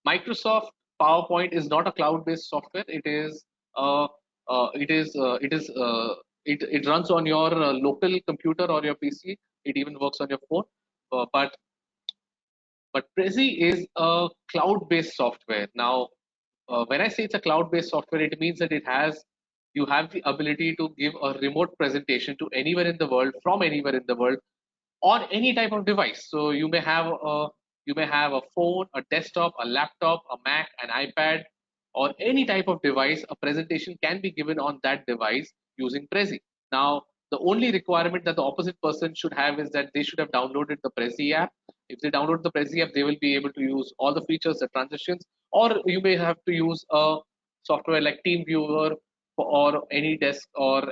Microsoft PowerPoint is not a cloud-based software. It runs on your local computer or your PC. It even works on your phone. But Prezi is a cloud-based software. Now, when I say it's a cloud-based software, it means that you have the ability to give a remote presentation to anywhere in the world, from anywhere in the world, on any type of device. So you may have a phone, a desktop, a laptop, a Mac, an iPad, or any type of device. A presentation can be given on that device using Prezi. Now, The only requirement that the opposite person should have is that they should have downloaded the Prezi app. If they download the Prezi app, they will be able to use all the features, the transitions, or you may have to use a software like TeamViewer or AnyDesk or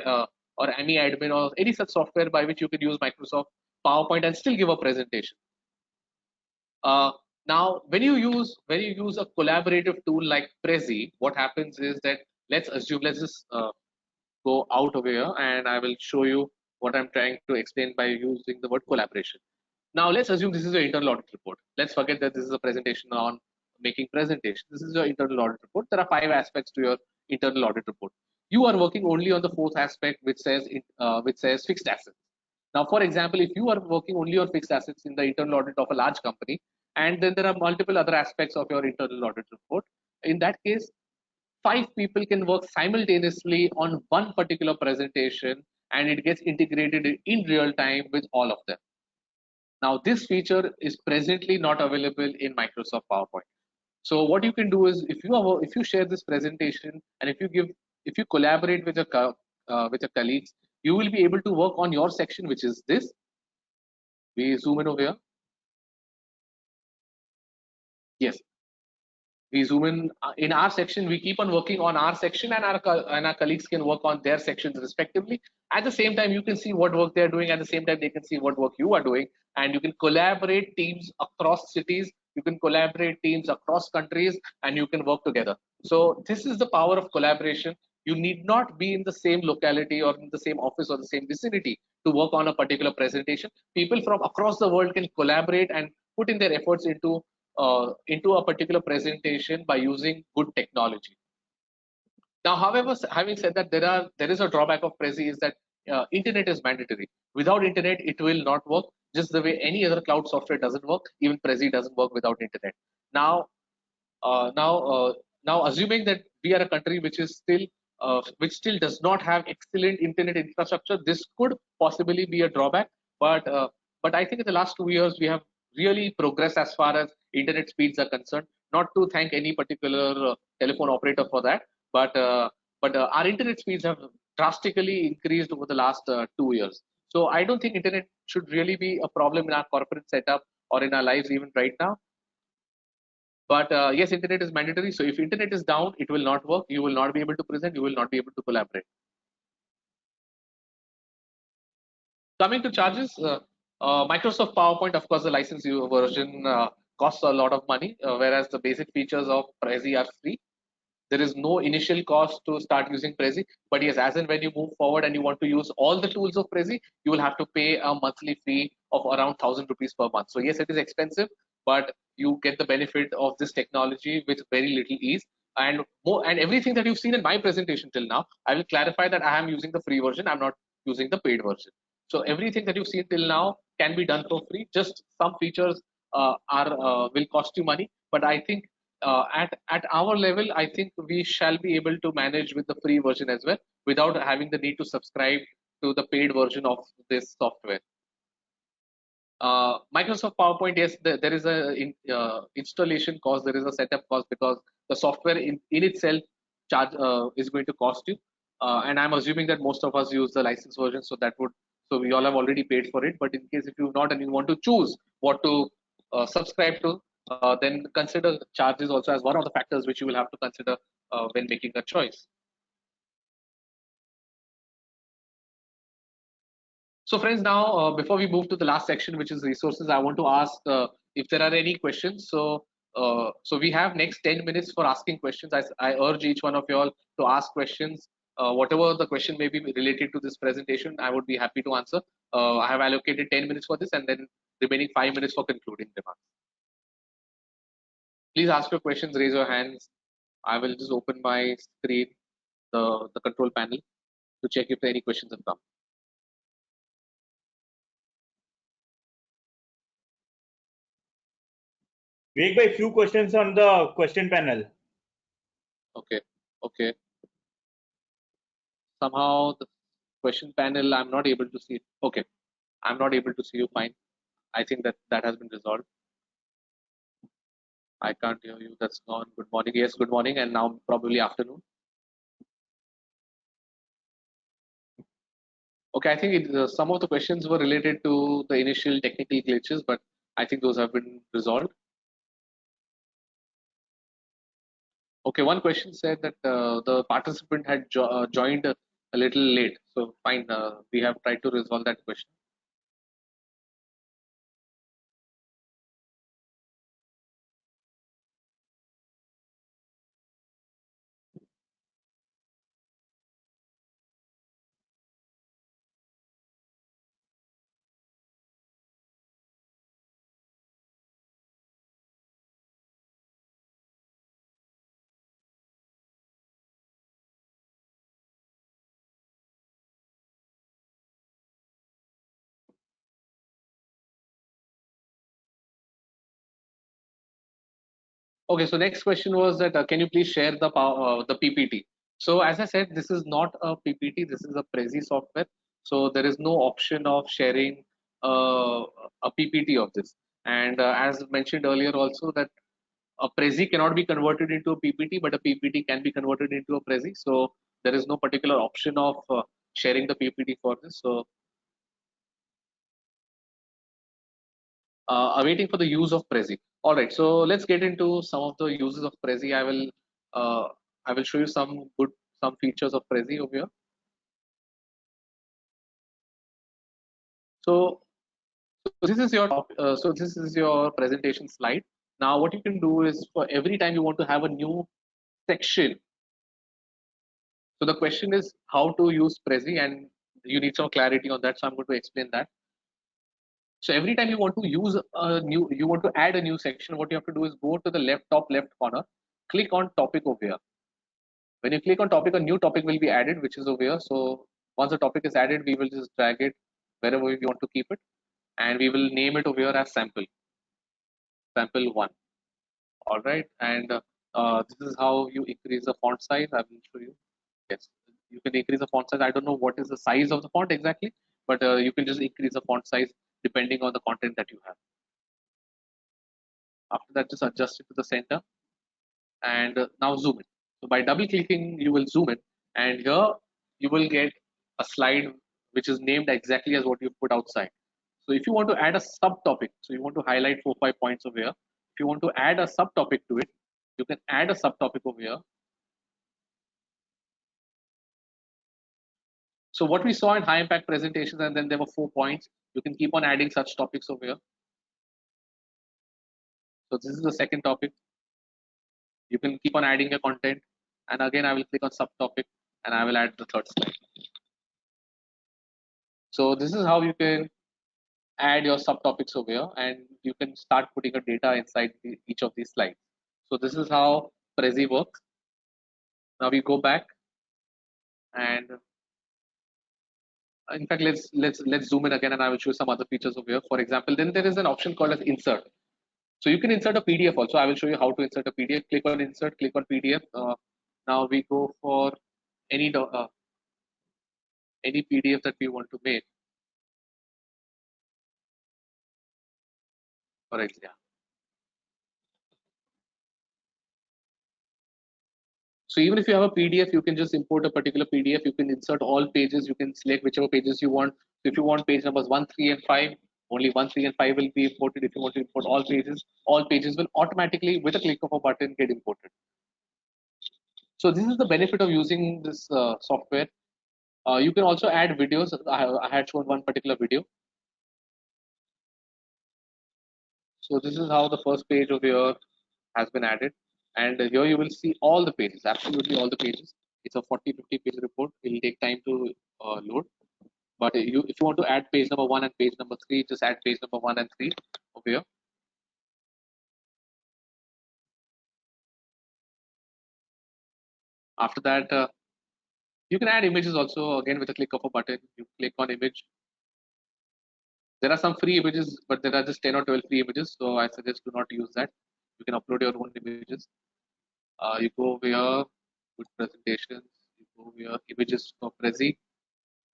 AnyAdmin or any such software by which you can use Microsoft PowerPoint and still give a presentation. Now, when you use a collaborative tool like Prezi, what happens is that let's just go out of here, and I will show you what I'm trying to explain by using the word collaboration. Now, let's assume this is your internal audit report. Let's forget that this is a presentation on making presentation. This is your internal audit report. There are 5 aspects to your internal audit report. You are working only on the 4th aspect, which says fixed assets. Now, for example, if you are working only on fixed assets in the internal audit of a large company, and then there are multiple other aspects of your internal audit report, in that case, 5 people can work simultaneously on one particular presentation, and it gets integrated in real time with all of them. Now, this feature is presently not available in Microsoft PowerPoint. So what you can do is, if you share this presentation and if you collaborate with your colleagues, you will be able to work on your section, which is this. We zoom in over here. Yes, we zoom in our section. We keep on working on our section, and our colleagues can work on their sections respectively. At the same time, you can see what work they're doing. At the same time, they can see what work you are doing, and you can collaborate teams across cities. You can collaborate teams across countries, and you can work together. So this is the power of collaboration. You need not be in the same locality or in the same office or the same vicinity to work on a particular presentation. People from across the world can collaborate and put in their efforts into a particular presentation by using good technology. Now, however, having said that, there is a drawback of Prezi is that internet is mandatory. Without internet, it will not work. Just the way any other cloud software doesn't work, even Prezi doesn't work without internet. Now, assuming that we are a country which still does not have excellent internet infrastructure, this could possibly be a drawback. But I think in the last 2 years we have really progressed as far as internet speeds are concerned. Not to thank any particular telephone operator for that, but our internet speeds have drastically increased over the last 2 years. So I don't think internet should really be a problem in our corporate setup or in our lives even right now. But yes, internet is mandatory. So if internet is down, it will not work. You will not be able to present. You will not be able to collaborate. Coming to charges, Microsoft PowerPoint, of course, the license version costs a lot of money, whereas the basic features of Prezi are free. There is no initial cost to start using Prezi, but yes, as and when you move forward and you want to use all the tools of Prezi, you will have to pay a monthly fee of around 1,000 rupees per month. So yes, it is expensive, but you get the benefit of this technology with very little ease. And everything that you've seen in my presentation till now, I will clarify that I am using the free version. I'm not using the paid version. So everything that you've seen till now can be done for free. Just some features will cost you money, but I think at our level, I think we shall be able to manage with the free version as well without having the need to subscribe to the paid version of this software. Microsoft PowerPoint, yes, there is a installation cost, there is a setup cost because the software in itself is going to cost you. And I'm assuming that most of us use the license version, so we all have already paid for it. But in case if you've not and you want to choose what to subscribe to, then consider charges also as one of the factors which you will have to consider when making a choice. So friends, now before we move to the last section, which is resources, I want to ask if there are any questions. So we have next 10 minutes for asking questions. I urge each one of you all to ask questions. Whatever the question may be related to this presentation, I would be happy to answer. I have allocated 10 minutes for this and then remaining 5 minutes for concluding remarks. Please ask your questions, raise your hands. I will just open my screen, the control panel, to check if any questions have come. Vivek bhai, few questions on the question panel. Okay. Somehow the question panel, I'm not able to see it. Okay, I'm not able to see you. Fine. I think that has been resolved. I can't hear you. That's gone. Good morning. Yes, good morning. And now probably afternoon. Okay, I think some of the questions were related to the initial technical glitches, but I think those have been resolved. Okay, one question said that the participant had joined a little late. So fine, we have tried to resolve that question. Okay, so next question was that can you please share the PPT? So as I said, this is not a PPT. This is a Prezi software. So there is no option of sharing a PPT of this. And as mentioned earlier, also that a Prezi cannot be converted into a PPT, but a PPT can be converted into a Prezi. So there is no particular option of sharing the PPT for this. So awaiting for the use of Prezi. All right, so let's get into some of the uses of Prezi. Uh, I will show you some features of Prezi over here. So, so this is your presentation slide. Now, what you can do is for every time you want to have a new section. So the question is how to use Prezi, and you need some clarity on that. So I'm going to explain that. So every time you want to you want to add a new section, what you have to do is go to the top left corner, click on topic over here. When you click on topic, a new topic will be added, which is over here. So once the topic is added, we will just drag it wherever we want to keep it, and we will name it over here as sample one. All right, and this is how you increase the font size. I will show you. Yes, you can increase the font size. I don't know what is the size of the font exactly, but you can just increase the font size depending on the content that you have. After that, just adjust it to the center, and now zoom in. So by double clicking, you will zoom in, and here you will get a slide which is named exactly as what you put outside. So if you want to add a subtopic, so you want to highlight 4 5 points over here. If you want to add a subtopic to it, you can add a subtopic over here. So what we saw in high impact presentations, and then there were 4 points. You can keep on adding such topics over here. So this is the second topic. You can keep on adding your content, and again I will click on subtopic, and I will add the third slide. So this is how you can add your subtopics over here, and you can start putting a data inside each of these slides. So this is how Prezi works. Now we go back, and in fact let's zoom in again, and I will show you some other features over here. For example, then there is an option called as insert. So you can insert a PDF also. I will show you how to insert a PDF. Click on insert, click on PDF. Now we go for any PDF that we want to make. Correct, yeah. So even if you have a PDF, you can just import a particular PDF. You can insert all pages. You can select whichever pages you want. So if you want page numbers 1, 3, and 5, only 1, 3, and 5 will be imported. If you want to import all pages will automatically, with a click of a button, get imported. So this is the benefit of using this software. You can also add videos. I had shown one particular video. So this is how the first page of your has been added, and here you will see all the pages, absolutely all the pages. It's a 40-50 page report. It will take time to load, but if you want to add page number 1 and page number 3, just add page number 1 and 3 over here. After that, you can add images also, again with a click of a button. You click on image. There are some free images, but there are just 10 or 12 free images, so I suggest do not use that. You can upload your own images. You go over here, good presentations. You go over here, images for Prezi,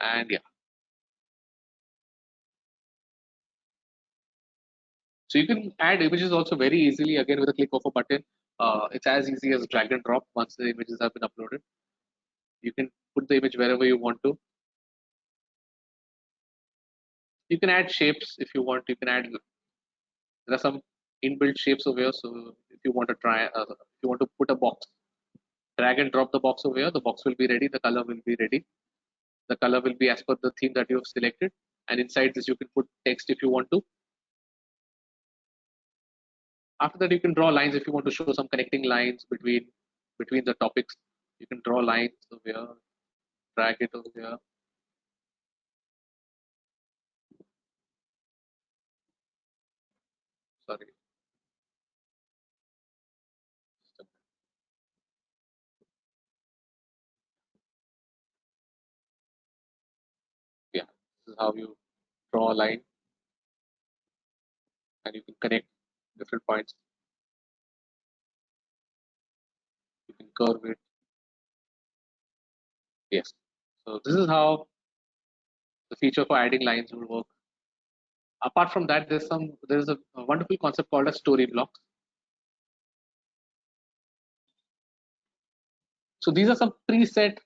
and yeah. So you can add images also very easily, again with a click of a button. It's as easy as drag and drop once the images have been uploaded. You can put the image wherever you want to. You can add shapes if you want. You can add. There are some inbuilt shapes over here. So if you want to try, if you want to put a box, drag and drop the box over here. The box will be ready. The color will be ready. The color will be as per the theme that you have selected. And inside this, you can put text if you want to. After that, you can draw lines if you want to show some connecting lines between the topics. You can draw lines over here, drag it over here. Sorry. Yeah, this is how you draw a line, and you can connect different points. You can curve it. Yes. So this is how the feature for adding lines will work. Apart from that, there's a wonderful concept called a story blocks. So these are some preset.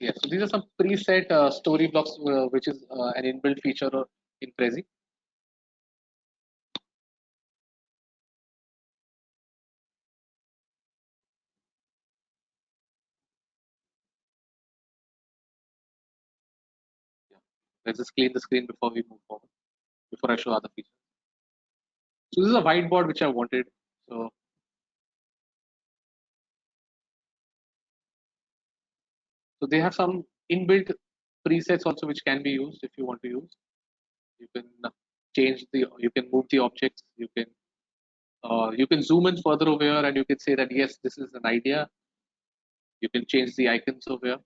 Yes, so these are some preset story blocks, which is an inbuilt feature in Prezi. Yeah. Let's just clean the screen before we move forward, before I show other features. So this is a whiteboard which I wanted. So they have some inbuilt presets also which can be used if you want to use. You can you can move the objects. You can zoom in further over here, and you can say that yes, this is an idea. You can change the icons over here.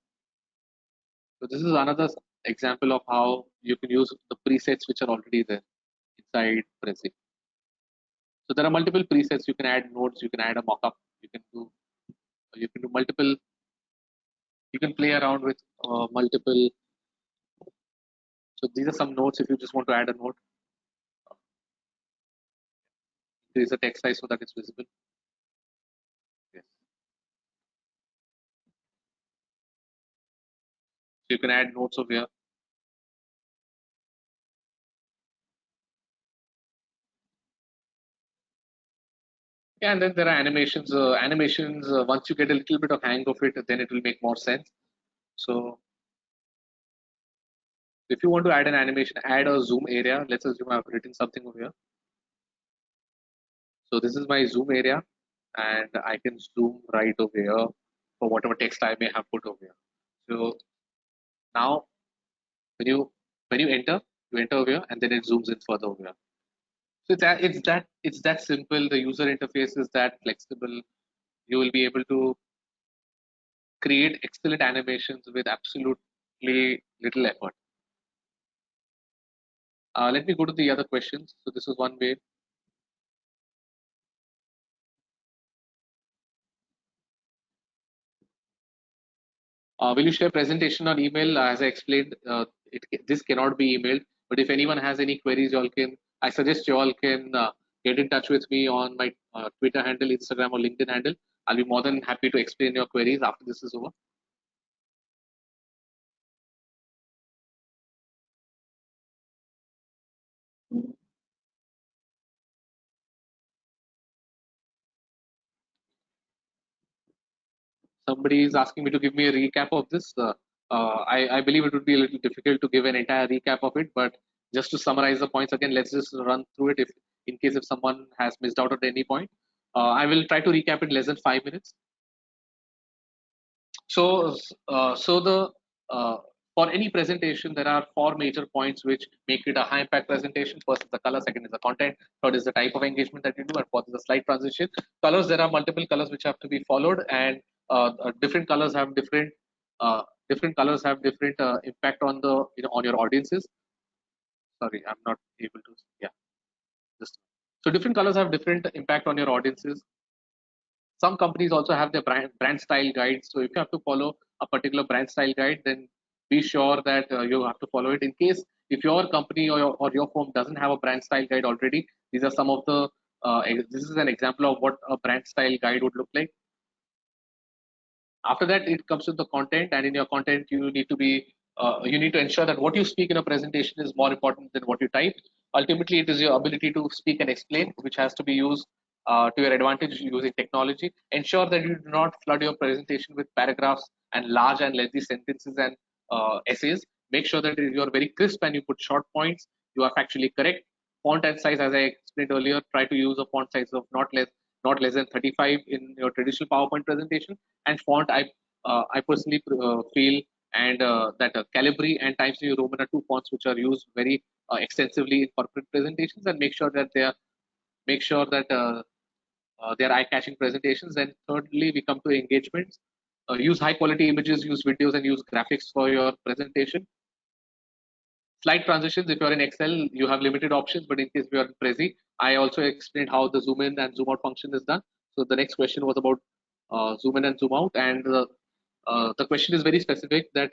So this is another example of how you can use the presets which are already there inside Prezi. So there are multiple presets. You can add nodes. You can add a mockup. You can do multiple. You can play around with multiple. So these are some nodes. If you just want to add a node, increase the text size so that it's visible. Yes. So you can add nodes over here. Yeah, and then there are animations. Once you get a little bit of hang of it, then it will make more sense. So if you want to add an animation, add a zoom area. Let's assume I've written something over here. So this is my zoom area, and I can zoom right over here for whatever text I may have put over here. So now when you enter, you enter over here, and then it zooms in further over here. So it's that simple. The user interface is that flexible. You will be able to create excellent animations with absolutely little effort. Let me go to the other questions. So this is one way. Will you share presentation on email? As I explained, this cannot be emailed. But if anyone has any queries, I suggest you all can get in touch with me on my Twitter handle, Instagram, or LinkedIn handle. I'll be more than happy to explain your queries after this is over. Somebody is asking me to give me a recap of this. I believe it would be a little difficult to give an entire recap of it, but just to summarize the points again, let's just run through it in case if someone has missed out at any point. I will try to recap in less than 5 minutes. So for any presentation, there are 4 major points which make it a high impact presentation. First is the color, second is the content, third is the type of engagement that you do, and fourth is the slide transition. Colors, there are multiple colors which have to be followed, and different colors have different impact on the on your audiences. Sorry, I'm not able to. Yeah, just so different colors have different impact on your audiences. Some companies also have their brand style guides. So if you have to follow a particular brand style guide, then be sure that you have to follow it. In case if your company or your firm doesn't have a brand style guide already, these are some of the this is an example of what a brand style guide would look like. After that, it comes to the content, and in your content, you need to be you need to ensure that what you speak in a presentation is more important than what you type. Ultimately, it is your ability to speak and explain, which has to be used to your advantage using technology. Ensure that you do not flood your presentation with paragraphs and large and lengthy sentences and essays. Make sure that you are very crisp and you put short points. You are factually correct. Font and size, as I explained earlier, try to use a font size of not less than 35 in your traditional PowerPoint presentation. And font, I personally feel and that Calibri and Times New Roman are two fonts which are used very extensively in corporate presentations, and make sure that they are eye-catching presentations. And thirdly, we come to engagements. Use high-quality images, use videos, and use graphics for your presentation. Slide transitions, if you're in Excel, you have limited options, but in case we are in Prezi, I also explained how the zoom in and zoom out function is done. So the next question was about zoom in and zoom out, and the question is very specific, that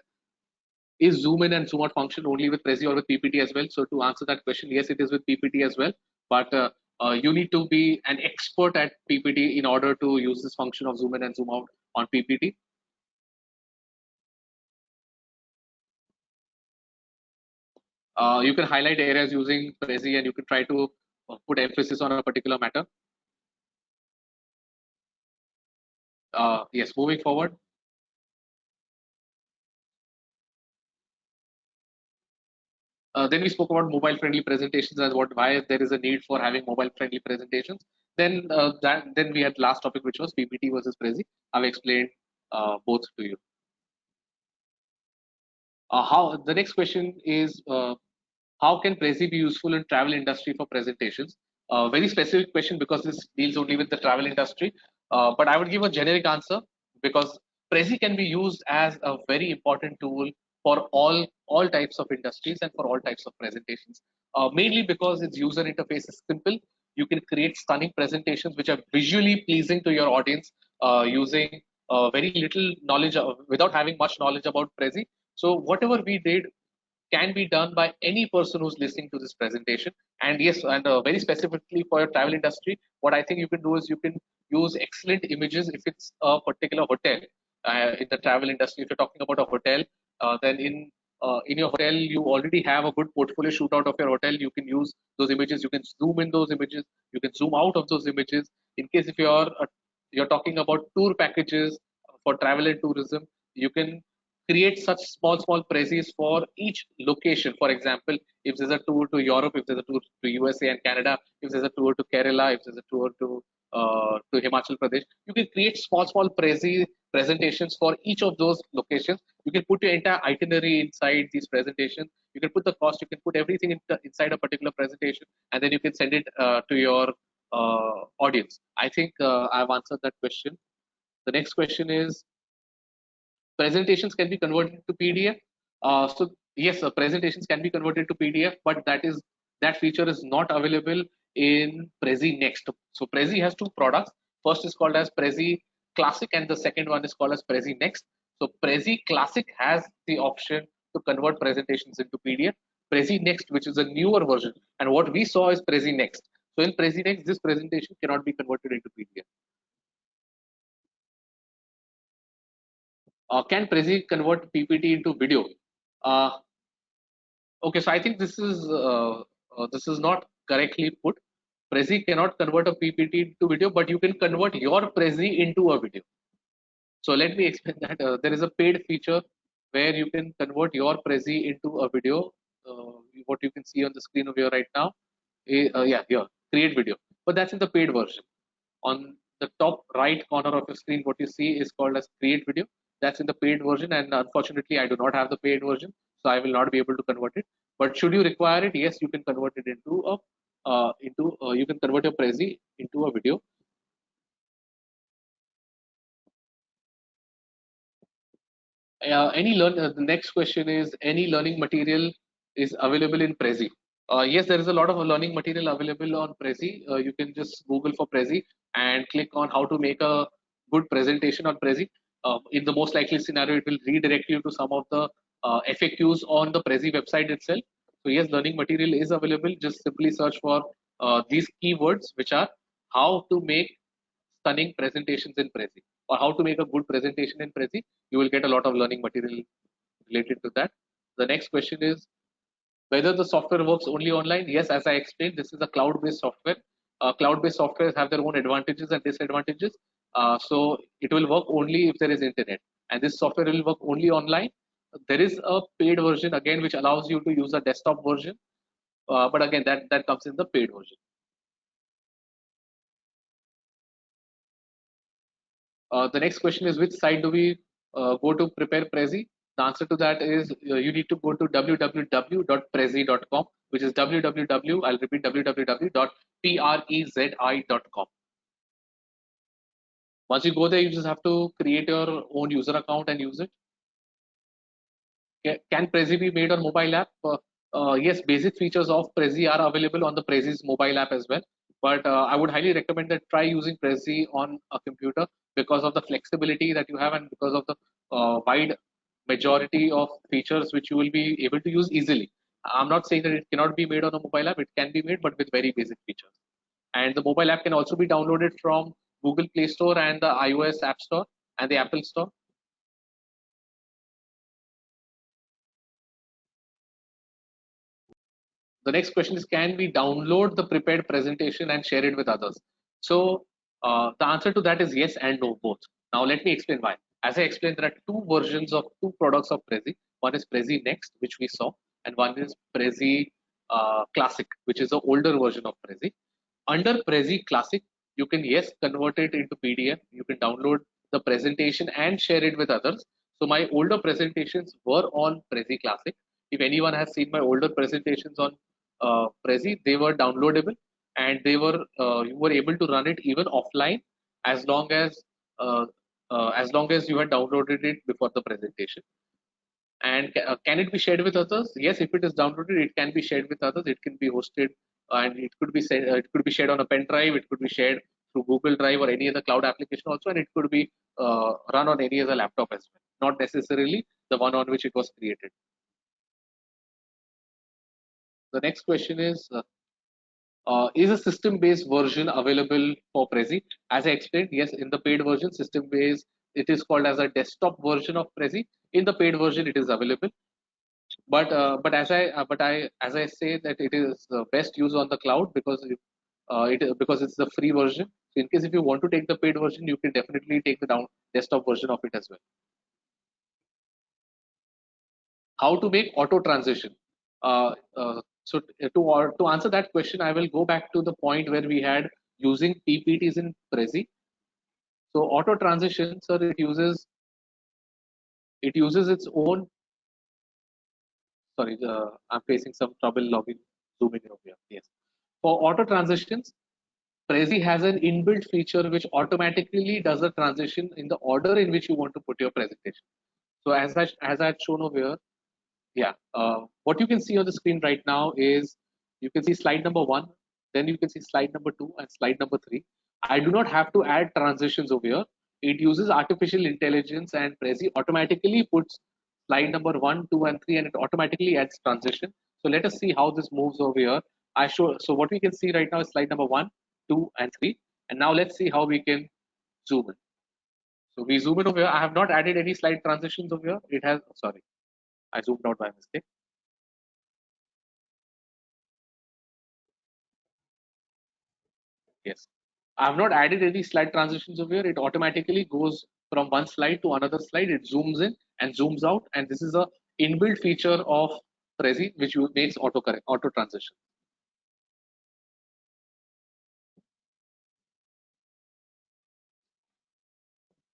is zoom in and zoom out function only with Prezi or with PPT as well? So to answer that question, yes, it is with PPT as well, but you need to be an expert at PPT in order to use this function of zoom in and zoom out on PPT. You can highlight areas using Prezi, and you can try to put emphasis on a particular matter. Yes, moving forward. Then we spoke about mobile-friendly presentations as why there is a need for having mobile-friendly presentations. Then we had last topic, which was PPT versus Prezi. I've explained both to you. How the next question is, how can Prezi be useful in travel industry for presentations? Very specific question because this deals only with the travel industry. But I would give a generic answer because Prezi can be used as a very important tool for all types of industries and for all types of presentations. Mainly because its user interface is simple. You can create stunning presentations which are visually pleasing to your audience using very little knowledge without having much knowledge about Prezi. So whatever we did can be done by any person who's listening to this presentation. And yes, and very specifically for your travel industry, what I think you can do is you can use excellent images if it's a particular hotel in the travel industry. If you're talking about a hotel, then in your hotel you already have a good portfolio shootout of your hotel. You can use those images. You can zoom in those images. You can zoom out of those images. In case if you're talking about tour packages for travel and tourism, you can create such small prezis for each location. For example, if there's a tour to Europe, if there's a tour to USA and Canada, if there's a tour to Kerala, if there's a tour to Himachal Pradesh, you can create small prezi presentations for each of those locations. You can put your entire itinerary inside these presentations. You can put the cost, you can put everything inside a particular presentation, and then you can send it to your audience. I think I've answered that question. The next question is, presentations can be converted to PDF. So yes, presentations can be converted to PDF, but that feature is not available in Prezi Next. So Prezi has two products. First is called as Prezi Classic, and the second one is called as Prezi Next. So Prezi Classic has the option to convert presentations into PDF. Prezi Next, which is a newer version, and what we saw is Prezi Next. So in Prezi Next, this presentation cannot be converted into PDF. Can Prezi convert PPT into video? Uh, okay, so I think this is not correctly put. Prezi cannot convert a PPT to video, but you can convert your Prezi into a video. So let me explain that. There is a paid feature where you can convert your Prezi into a video. What you can see on the screen over here right now, yeah, here, create video. But that's in the paid version. On the top right corner of your screen, what you see is called as create video. That's in the paid version, and unfortunately I do not have the paid version, so I will not be able to convert it. But should you require it, yes, you can convert it into you can convert your Prezi into a video. The next question is, any learning material is available in Prezi? Yes, there is a lot of learning material available on Prezi. You can just Google for Prezi and click on how to make a good presentation on Prezi. In the most likely scenario, it will redirect you to some of the FAQs on the Prezi website itself. So yes, learning material is available. Just simply search for these keywords, which are how to make stunning presentations in Prezi. or how to make a good presentation in Prezi, you will get a lot of learning material related to that. The next question is whether the software works only online. Yes, as I explained, this is a cloud-based software. Cloud-based softwares have their own advantages and disadvantages. So it will work only if there is internet, and this software will work only online. There is a paid version again which allows you to use a desktop version, but again that comes in the paid version. The next question is which site do we go to prepare Prezi? The answer to that is you need to go to www.prezi.com, which is www. I'll repeat www.prezi.com. Once you go there, you just have to create your own user account and use it. Can Prezi be made on mobile app? Yes, basic features of Prezi are available on the Prezi's mobile app as well. But I would highly recommend that try using Prezi on a computer because of the flexibility that you have and because of the wide majority of features which you will be able to use easily. I'm not saying that it cannot be made on a mobile app. It can be made, but with very basic features. And the mobile app can also be downloaded from Google Play Store and the iOS App Store and the Apple Store. The next question is, can we download the prepared presentation and share it with others? So the answer to that is yes and no, both. Now let me explain why. As I explained, there are two versions of two products of Prezi. One is Prezi Next, which we saw, and one is Prezi Classic, which is the older version of Prezi. Under Prezi Classic, you can yes convert it into PDF. You can download the presentation and share it with others. So my older presentations were on Prezi Classic. If anyone has seen my older presentations on Prezi, they were downloadable and they were you were able to run it even offline as long as you had downloaded it before the presentation. And can it be shared with others? Yes, if it is downloaded, it can be shared with others. It can be hosted and it could be shared on a pen drive. It could be shared through Google Drive or any other cloud application also, and it could be run on any other laptop as well, not necessarily the one on which it was created. The next question is a system-based version available for Prezi? As I explained, yes, in the paid version, system-based, it is called as a desktop version of Prezi. In the paid version, it is available. But as I say that it is best used on the cloud because because it's the free version. So in case if you want to take the paid version, you can definitely take the desktop version of it as well. How to make auto transition? So to answer that question, I will go back to the point where we had using PPTs in Prezi. So auto transition, sir, it uses its own. Sorry, I'm facing some trouble logging, zooming in over here. Yes. For auto transitions, Prezi has an inbuilt feature which automatically does the transition in the order in which you want to put your presentation. So as I had shown over here, yeah, what you can see on the screen right now is you can see slide number 1, then you can see slide number 2 and slide number 3. I do not have to add transitions over here. It uses artificial intelligence and Prezi automatically puts slide number 1, 2 and 3 and it automatically adds transition. So let us see how this moves over here. So what we can see right now is slide number 1, 2 and 3. And now let's see how we can zoom in. So we zoom in over here. I have not added any slide transitions over here. It has, sorry, I zoomed out by mistake. Yes. I have not added any slide transitions over here. It automatically goes from one slide to another slide. It zooms in and zooms out. And this is a inbuilt feature of Prezi, which makes auto transition.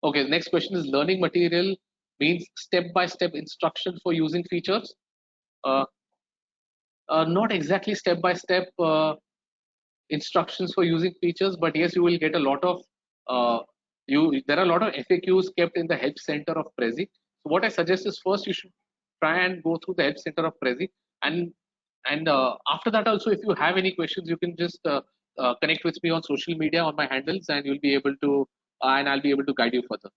Okay, the next question is learning material means step-by-step instruction for using features. Not exactly step-by-step instructions for using features, but yes, you will get a lot of there are a lot of FAQs kept in the help center of Prezi. So what I suggest is first you should try and go through the help center of Prezi, and after that also, if you have any questions, you can just connect with me on social media on my handles, and you'll be able to and I'll be able to guide you further.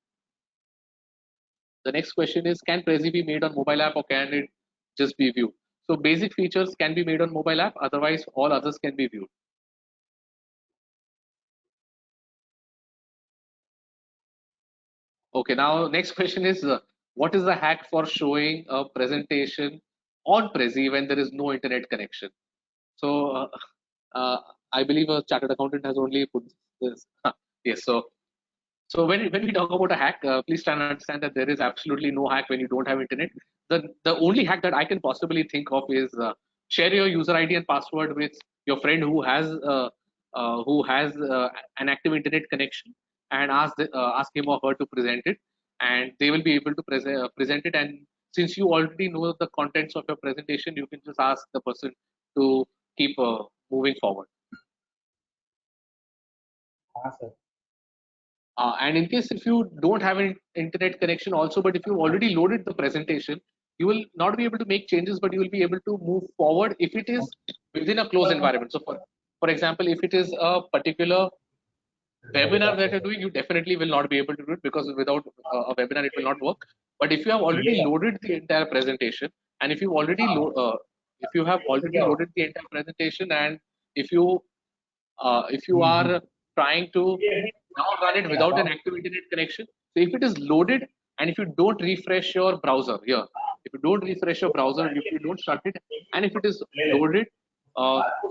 The next question is, can Prezi be made on mobile app or can it just be viewed? So basic features can be made on mobile app, otherwise all others can be viewed. Okay, now next question is what is the hack for showing a presentation on Prezi when there is no internet connection? So uh, I believe a chartered accountant has only put this. Yes, so when we talk about a hack, please try and understand that there is absolutely no hack when you don't have internet. The only hack that I can possibly think of is share your user ID and password with your friend who has an active internet connection and ask him or her to present it, and they will be able to present it. And since you already know the contents of your presentation, you can just ask the person to keep moving forward. हाँ sir. And in case if you don't have an internet connection also, but if you already loaded the presentation, you will not be able to make changes, but you will be able to move forward if it is within a closed environment. So for example, if it is a particular webinar that you're doing, you definitely will not be able to do it because without a webinar, it will not work. But if you have already loaded the entire presentation, and if if you have already loaded the entire presentation, and if you are trying to now run it without an active internet connection. So if it is loaded and if you don't refresh your browser here, if you don't refresh your browser, if you don't shut it, and if it is loaded,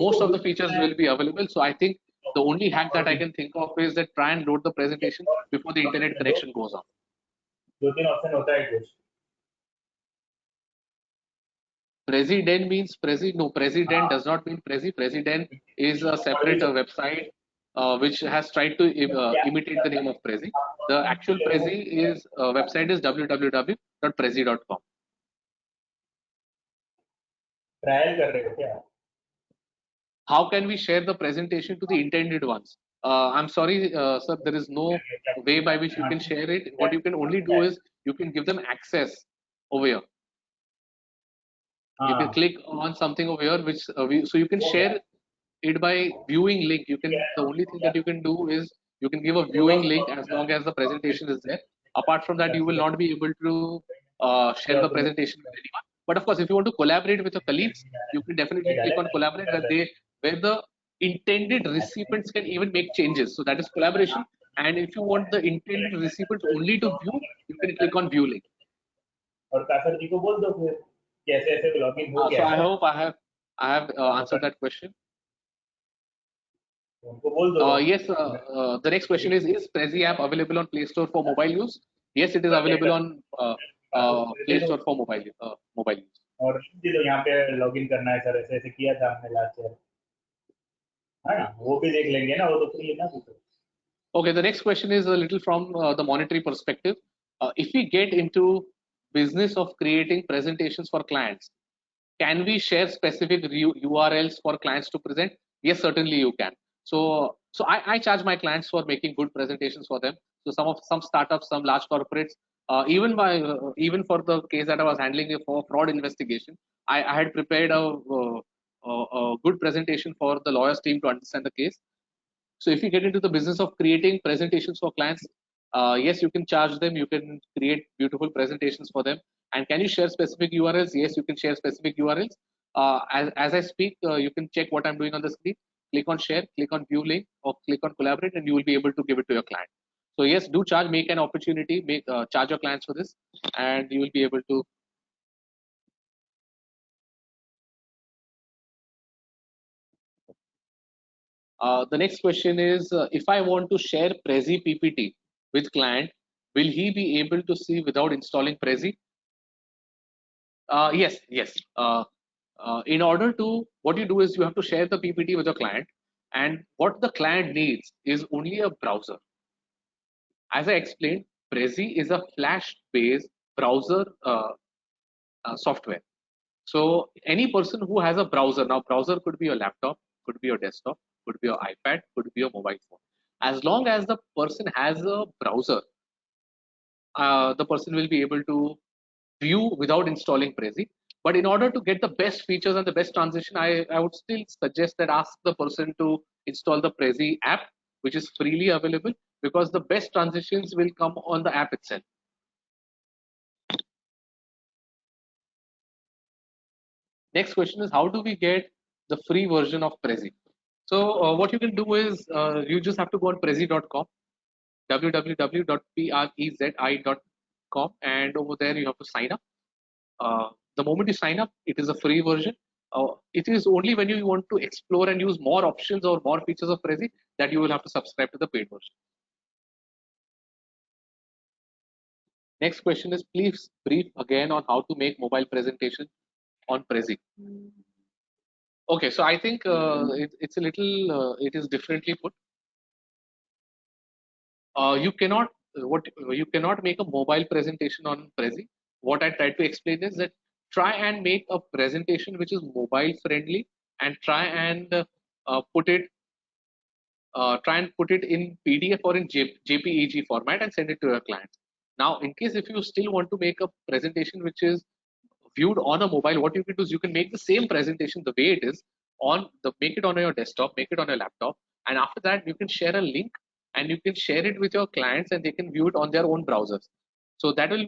most of the features will be available. So I think the only hack that I can think of is that try and load the presentation before the internet connection goes off. दो तीन option होता है कुछ. President means Prezi. No, President does not mean Prezi. President is a separate website which has tried to imitate the name of Prezi. The actual Prezi is website is www.prezi.com. Trial कर रहे हो क्या? How can we share the presentation to the intended ones? I'm sorry, sir, there is no way by which you can share it. What you can only do is you can give them access over here. You can click on something over here, which so you can share it by viewing link. You can the only thing that you can do is you can give a viewing link as long as the presentation is there. Apart from that, you will not be able to share the presentation with anyone. But of course, if you want to collaborate with your colleagues, you can definitely click on collaborate where the intended recipients can even make changes. So that is collaboration. And if you want the intended recipients only to view, you can click on view link. और कासर जी को बोल दो फिर कैसे ऐसे login हो So गया I है. hope I have answered that question. उनको बोल दो. Yes, the next question is Prezi app available on Play Store for mobile use? Yes, it is available on Play Store for mobile use. और जी तो यहाँ पे login करना है sir, ऐसे ऐसे किया था हमने लास्ट ईयर, है ना, वो भी देख लेंगे ना, वो तो फ्री है ना. Okay, the next question is a little from the monetary perspective. If we get into business of creating presentations for clients, can we share specific URLs for clients to present? Yes, certainly you can. So I charge my clients for making good presentations for them. So some startups, some large corporates, even for the case that I was handling for fraud investigation, I had prepared a good presentation for the lawyers team to understand the case. So if you get into the business of creating presentations for clients, yes, you can charge them. You can create beautiful presentations for them. And can you share specific URLs? Yes, you can share specific URLs. As I speak, you can check what I'm doing on the screen. Click on share, click on view link, or click on collaborate, and you will be able to give it to your client. So yes, do charge, make an opportunity, charge your clients for this, and you will be able to. The next question is, if I want to share Prezi PPT with client, will he be able to see without installing Prezi? Yes. In order to, what you do is you have to share the PPT with the client, and what the client needs is only a browser. As I explained, Prezi is a Flash-based browser software. So any person who has a browser, now browser could be your laptop, could be your desktop, could be your iPad, could be your mobile phone. As long as the person has a browser, the person will be able to view without installing Prezi. But in order to get the best features and the best transition, I would still suggest that ask the person to install the Prezi app, which is freely available, because the best transitions will come on the app itself. Next question is, how do we get the free version of Prezi? So what you can do is you just have to go on prezi.com. www.prezi.com, and over there you have to sign up. The moment you sign up, it is a free version. It is only when you want to explore and use more options or more features of Prezi that you will have to subscribe to the paid version. Next question is, please brief again on how to make mobile presentation on Prezi. Okay, so I think it's a little, it is differently put. You cannot make a mobile presentation on Prezi. What I tried to explain is that try and make a presentation which is mobile friendly, and try and put it in PDF or in JPEG format and send it to your client. Now, in case if you still want to make a presentation which is viewed on a mobile, what you can do is you can make the same presentation the way it is make it on your desktop, make it on your laptop, and after that you can share a link and you can share it with your clients and they can view it on their own browsers. So that will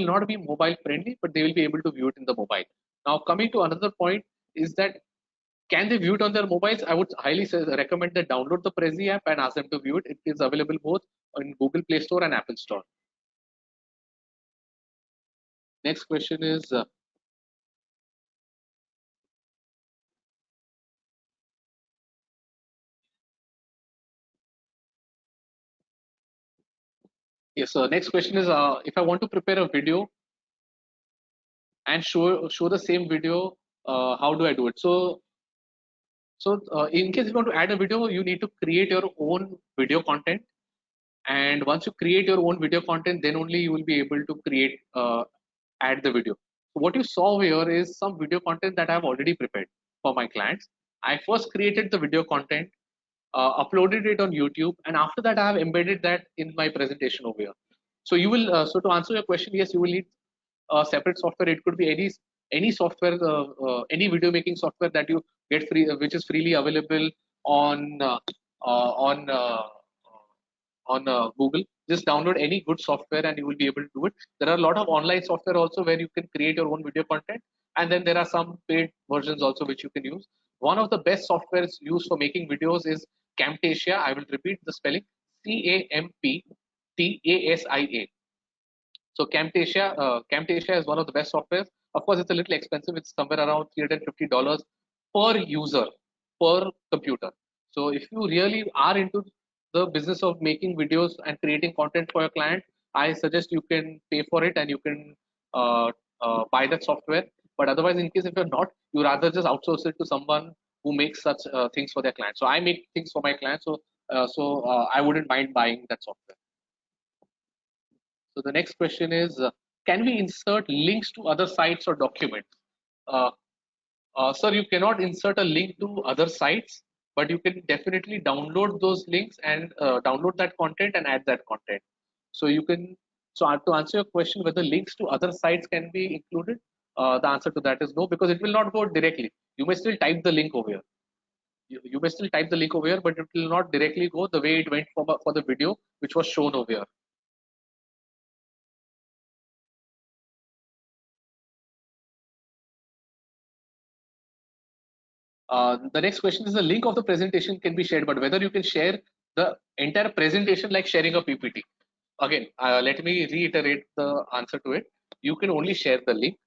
not be mobile friendly, but they will be able to view it in the mobile. Now, coming to another point is that can they view it on their mobiles? I would highly recommend they download the Prezi app and ask them to view it. It is available both in Google Play Store and Apple Store. Next question is, yes, next question is, if I want to prepare a video and show the same video, how do I do it? So in case you want to add a video, you need to create your own video content. And once you create your own video content, then only you will be able to add the video. So what you saw here is some video content that I have already prepared for my clients. I first created the video content, uploaded it on YouTube, and after that I have embedded that in my presentation over here. So you will, so to answer your question, yes, you will need a separate software. It could be any software, any video making software that you get free, which is freely available on on uh, Google. Just download any good software and you will be able to do it. There are a lot of online software also where you can create your own video content, and then there are some paid versions also which you can use. One of the best softwares used for making videos is Camtasia. I will repeat the spelling: Camptasia. So Camtasia is one of the best softwares. Of course, it's a little expensive. It's somewhere around $350 per user per computer. So if you really are into the business of making videos and creating content for your client, I suggest you can pay for it and you can buy that software. But otherwise, in case if you're not, you rather just outsource it to someone who makes such things for their clients. So I make things for my clients, so I wouldn't mind buying that software. So the next question is, can we insert links to other sites or documents? Sir, you cannot insert a link to other sites, but you can definitely download those links and download that content and add that content. So you can, so to answer your question whether links to other sites can be included, the answer to that is no, because it will not go directly. You may still type the link over here. You may still type the link over here, but it will not directly go the way it went for the video, which was shown over here. The next question is, the link of the presentation can be shared, but whether you can share the entire presentation like sharing a PPT. Again, let me reiterate the answer to it. You can only share the link.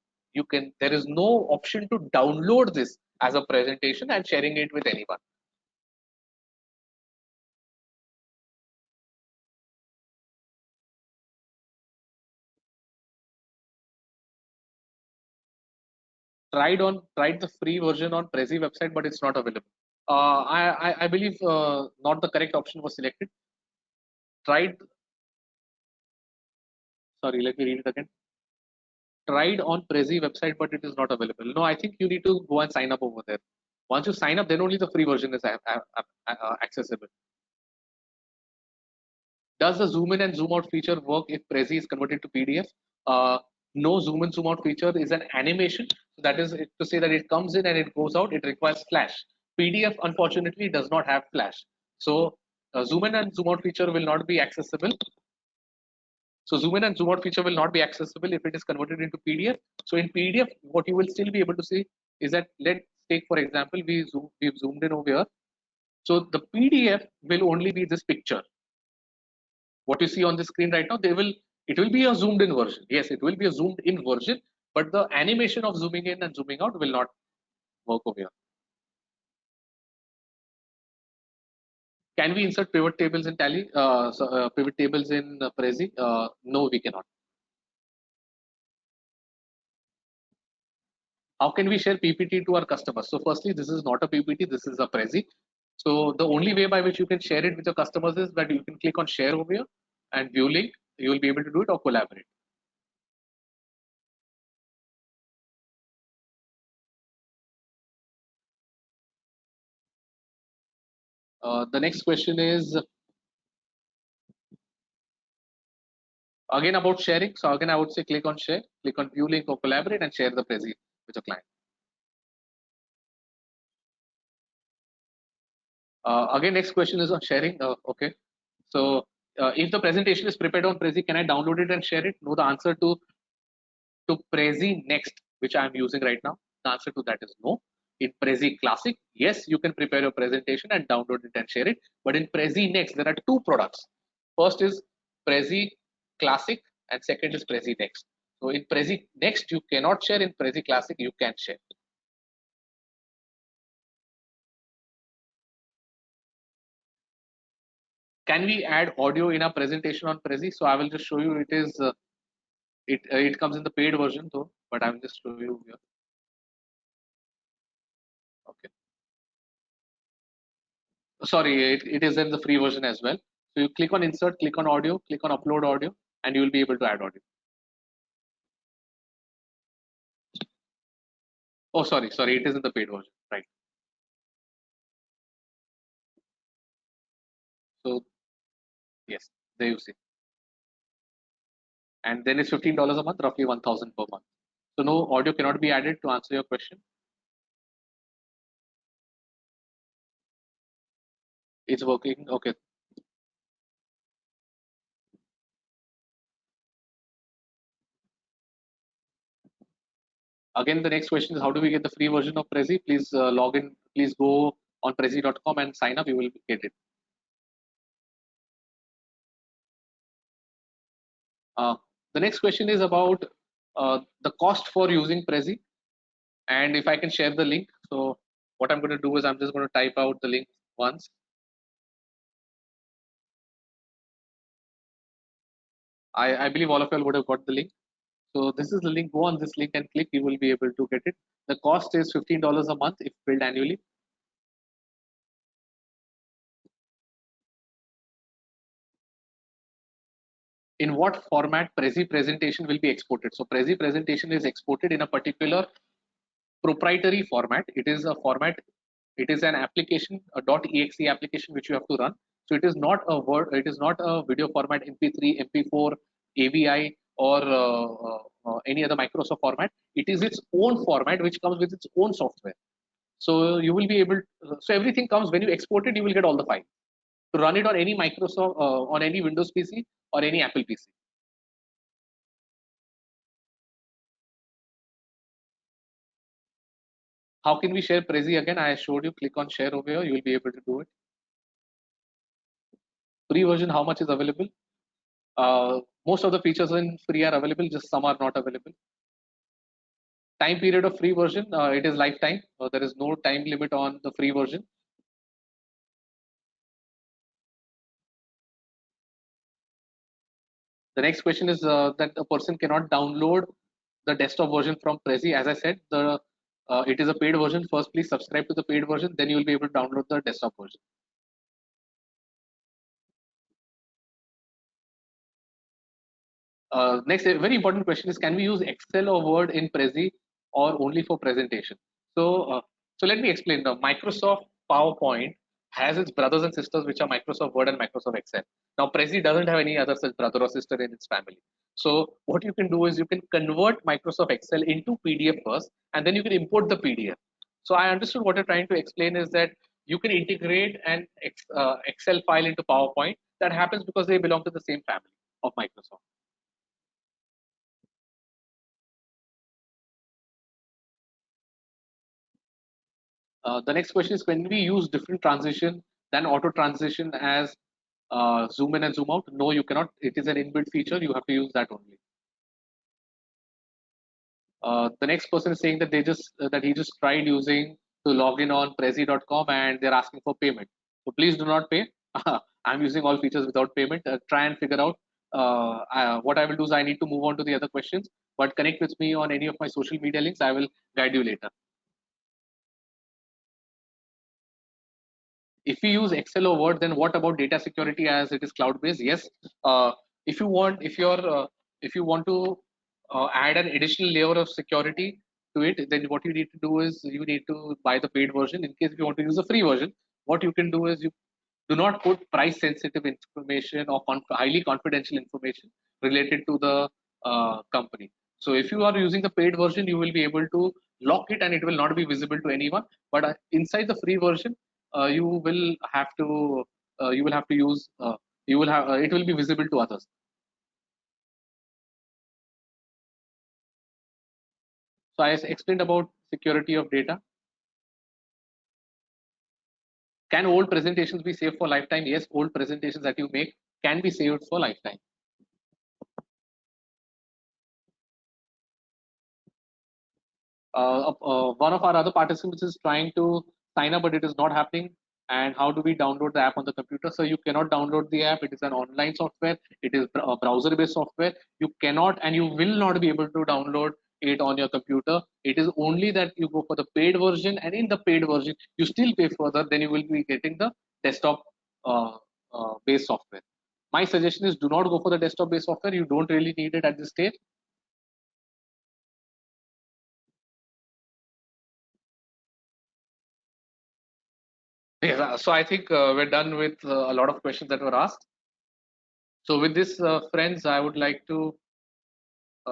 There is no option to download this as a presentation and sharing it with anyone. Tried the free version on Prezi website, but it's not available. I believe not the correct option was selected. Tried. Sorry, let me read it again. Tried on Prezi website, but it is not available. No, I think you need to go and sign up over there. Once you sign up, then only the free version is accessible. Does the zoom in and zoom out feature work if Prezi is converted to PDF? No, zoom in zoom out feature is an animation. So that is to say that it comes in and it goes out. It requires flash. PDF unfortunately does not have flash. So zoom in and zoom out feature will not be accessible. So zoom in and zoom out feature will not be accessible if it is converted into PDF. So in PDF, what you will still be able to see is that, let's take for example, we've zoomed in over here. So the PDF will only be this picture. what you see on the screen right now, it will be a zoomed in version. Yes, it will be a zoomed in version, but the animation of zooming in and zooming out will not work over here. Can we insert pivot tables in Tally? Pivot tables in Prezi? No, we cannot. How can we share PPT to our customers? So firstly, this is not a PPT, this is a Prezi. So the only way by which you can share it with your customers is that you can click on share over here and view link. You will be able to do it or collaborate. The next question is again about sharing. So again, I would say click on share, click on view link or collaborate and share the Prezi with your client. Again, next question is on sharing. Okay. So if the presentation is prepared on Prezi, can I download it and share it? No, the answer to Prezi Next, which I am using right now, the answer to that is no. In Prezi Classic, yes, you can prepare your presentation and download it and share it. But in Prezi Next, there are two products. First is Prezi Classic and second is Prezi Next. So in Prezi Next, you cannot share. In Prezi Classic, you can share. Can we add audio in our presentation on Prezi? So I will just show you. It is it comes in the paid version though, but I will just show you here. Okay. Sorry, it is in the free version as well. So you click on insert, click on audio, click on upload audio, and you will be able to add audio. Oh, sorry, it is in the paid version, right? So yes, there you see. And then it's $15 a month, roughly 1,000 per month. So no audio cannot be added to answer your question. It's working. Okay. Again, the next question is how do we get the free version of Prezi? Please log in. Please go on prezi.com and sign up. You will get it. The next question is about the cost for using Prezi, and if I can share the link. So what I'm going to do is I'm just going to type out the link once. I believe all of you would have got the link. So this is the link. Go on this link and click. You will be able to get it. The cost is $15 a month if billed annually. In what format Prezi presentation will be exported? So Prezi presentation is exported in a particular proprietary format. It is a format. It is an application, a .exe application which you have to run. So it is not a word. It is not a video format, MP3, MP4, AVI, or any other Microsoft format. It is its own format which comes with its own software. So you will be able. So everything comes when you export it. You will get all the files to run it on any Microsoft, on any Windows PC or any Apple PC. How can we share Prezi again? I showed you. Click on share over here. You will be able to do it. Free version, how much is available? Most of the features in free are available. Just some are not available. Time period of free version, it is lifetime. There is no time limit on the free version. The next question is that a person cannot download the desktop version from Prezi. As I said, it is a paid version. First, please subscribe to the paid version. Then you will be able to download the desktop version. Next, a very important question is: can we use Excel or Word in Prezi or only for presentation? So let me explain. The Microsoft PowerPoint has its brothers and sisters, which are Microsoft Word and Microsoft Excel. Now, Prezi doesn't have any other such brother or sister in its family. So what you can do is you can convert Microsoft Excel into PDF first, and then you can import the PDF. So I understood what you're trying to explain is that you can integrate an Excel file into PowerPoint. That happens because they belong to the same family of Microsoft. The next question is: when we use different transition than auto transition as zoom in and zoom out? No, you cannot. It is an inbuilt feature. You have to use that only. The next person is saying that he just tried using to log in on Prezi.com and they're asking for payment. So please do not pay. I'm using all features without payment. Try and figure out. What I will do is I need to move on to the other questions. But connect with me on any of my social media links. I will guide you later. If we use Excel or Word, then what about data security as it is cloud-based? Yes. If you want to add an additional layer of security to it, then what you need to do is you need to buy the paid version. In case if you want to use the free version, what you can do is you do not put price-sensitive information or highly confidential information related to the company. So if you are using the paid version, you will be able to lock it and it will not be visible to anyone. But inside the free version, you will have to use it will be visible to others. So I explained about security of data. Can old presentations be saved for lifetime? Yes, old presentations that you make can be saved for lifetime. One of our other participants is trying to sign up, but it is not happening. And how do we download the app on the computer? So you cannot download the app. It is an online software. It is a browser-based software. You cannot and you will not be able to download it on your computer. It is only that you go for the paid version, and in the paid version, you still pay further. Then you will be getting the desktop-based software. My suggestion is do not go for the desktop-based software. You don't really need it at this stage. Yeah, so I think we're done with a lot of questions that were asked. So with this, friends, I would like to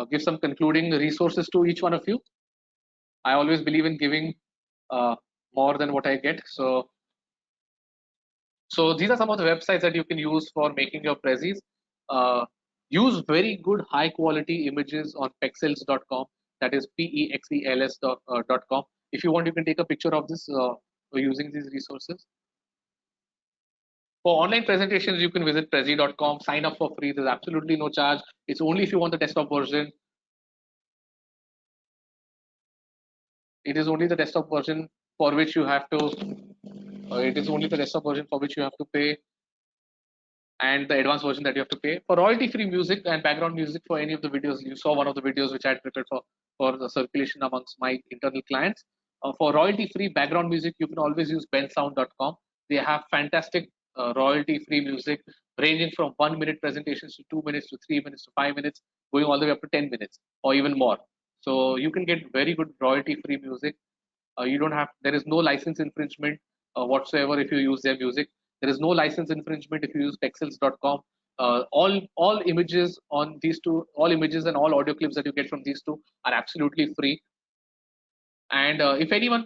give some concluding resources to each one of you. I always believe in giving more than what I get. So these are some of the websites that you can use for making your prezis. Use very good high quality images on pexels.com. That is pexels.com. If you want, you can take a picture of this using these resources. For online presentations, you can visit Prezi.com, sign up for free. There's absolutely no charge. It's only if you want the desktop version. It is only the desktop version for which you have to. It is only the desktop version for which you have to pay, and the advanced version that you have to pay. For royalty-free music and background music for any of the videos, you saw one of the videos which I had prepared for the circulation amongst my internal clients. For royalty-free background music, you can always use bensound.com. They have fantastic royalty-free music ranging from 1 minute presentations to 2 minutes to 3 minutes to 5 minutes, going all the way up to 10 minutes or even more. So you can get very good royalty-free music. You don't have. There is no license infringement whatsoever if you use their music. There is no license infringement if you use pexels.com. All images on these two, all images and all audio clips that you get from these two are absolutely free. And if anyone,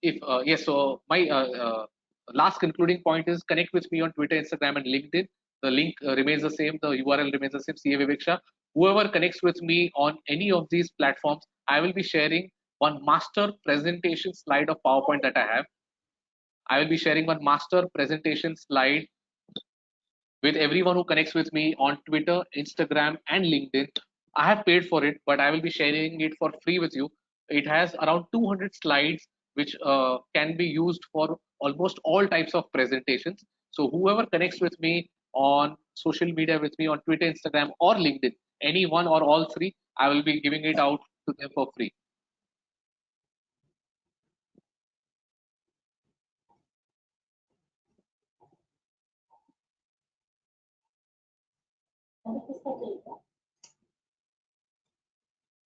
yes, so my last concluding point is connect with me on Twitter, Instagram, and LinkedIn. The link remains the same. The URL remains the same. CA Vivek Shah. Whoever connects with me on any of these platforms, I will be sharing one master presentation slide of PowerPoint that I have. I will be sharing one master presentation slide with everyone who connects with me on Twitter, Instagram, and LinkedIn. I have paid for it, but I will be sharing it for free with you. It has around 200 slides, which can be used for almost all types of presentations. So whoever connects with me on social media with me on Twitter, Instagram, or LinkedIn, any one or all three, I will be giving it out to them for free.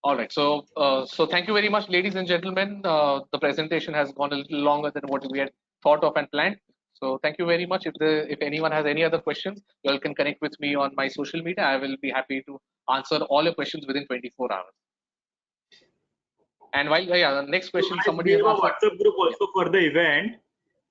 All right. So, thank you very much, ladies and gentlemen. The presentation has gone a little longer than what we had thought of and planned. So, thank you very much. If anyone has any other questions, you all can connect with me on my social media. I will be happy to answer all your questions within 24 hours. And while the next question, somebody we have a WhatsApp group also for the event.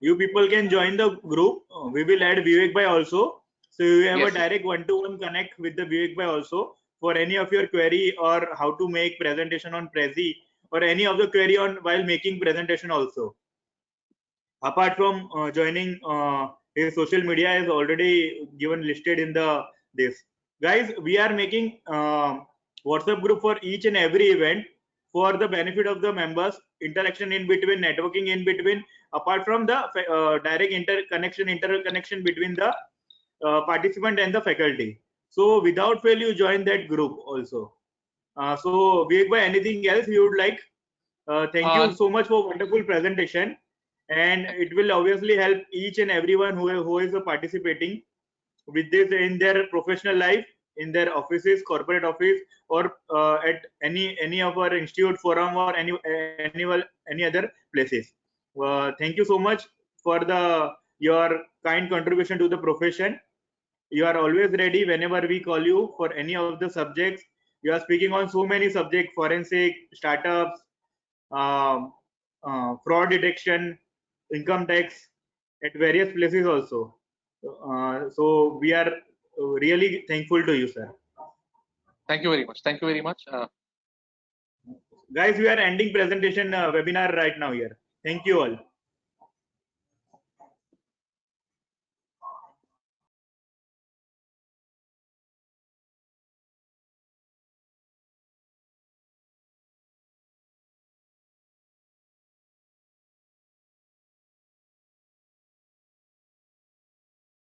You people can join the group. We will add Vivek Bhai also. So you have a direct one-to-one connect with the Vivek Bhai also for any of your query or how to make presentation on Prezi or any of the query on while making presentation also. Apart from joining His social media is already given listed in the this. Guys, we are making WhatsApp group for each and every event for the benefit of the members, interaction in between, networking in between, apart from the direct interconnection between the participant and the faculty. So without fail, you join that group also. So Vivek bhai, anything else you would like? Thank you so much for wonderful presentation, and it will obviously help each and everyone who is participating with this in their professional life, in their offices, corporate office, or at any of our institute, forum, or any other places. Thank you so much for your kind contribution to the profession. You are always ready whenever we call you for any of the subjects. You are speaking on so many subjects: forensic, startups, um, fraud detection, income tax, at various places also. So we are really thankful to you, sir. Thank you very much. Thank you very much. Guys, we are ending presentation webinar right now here. Thank you all.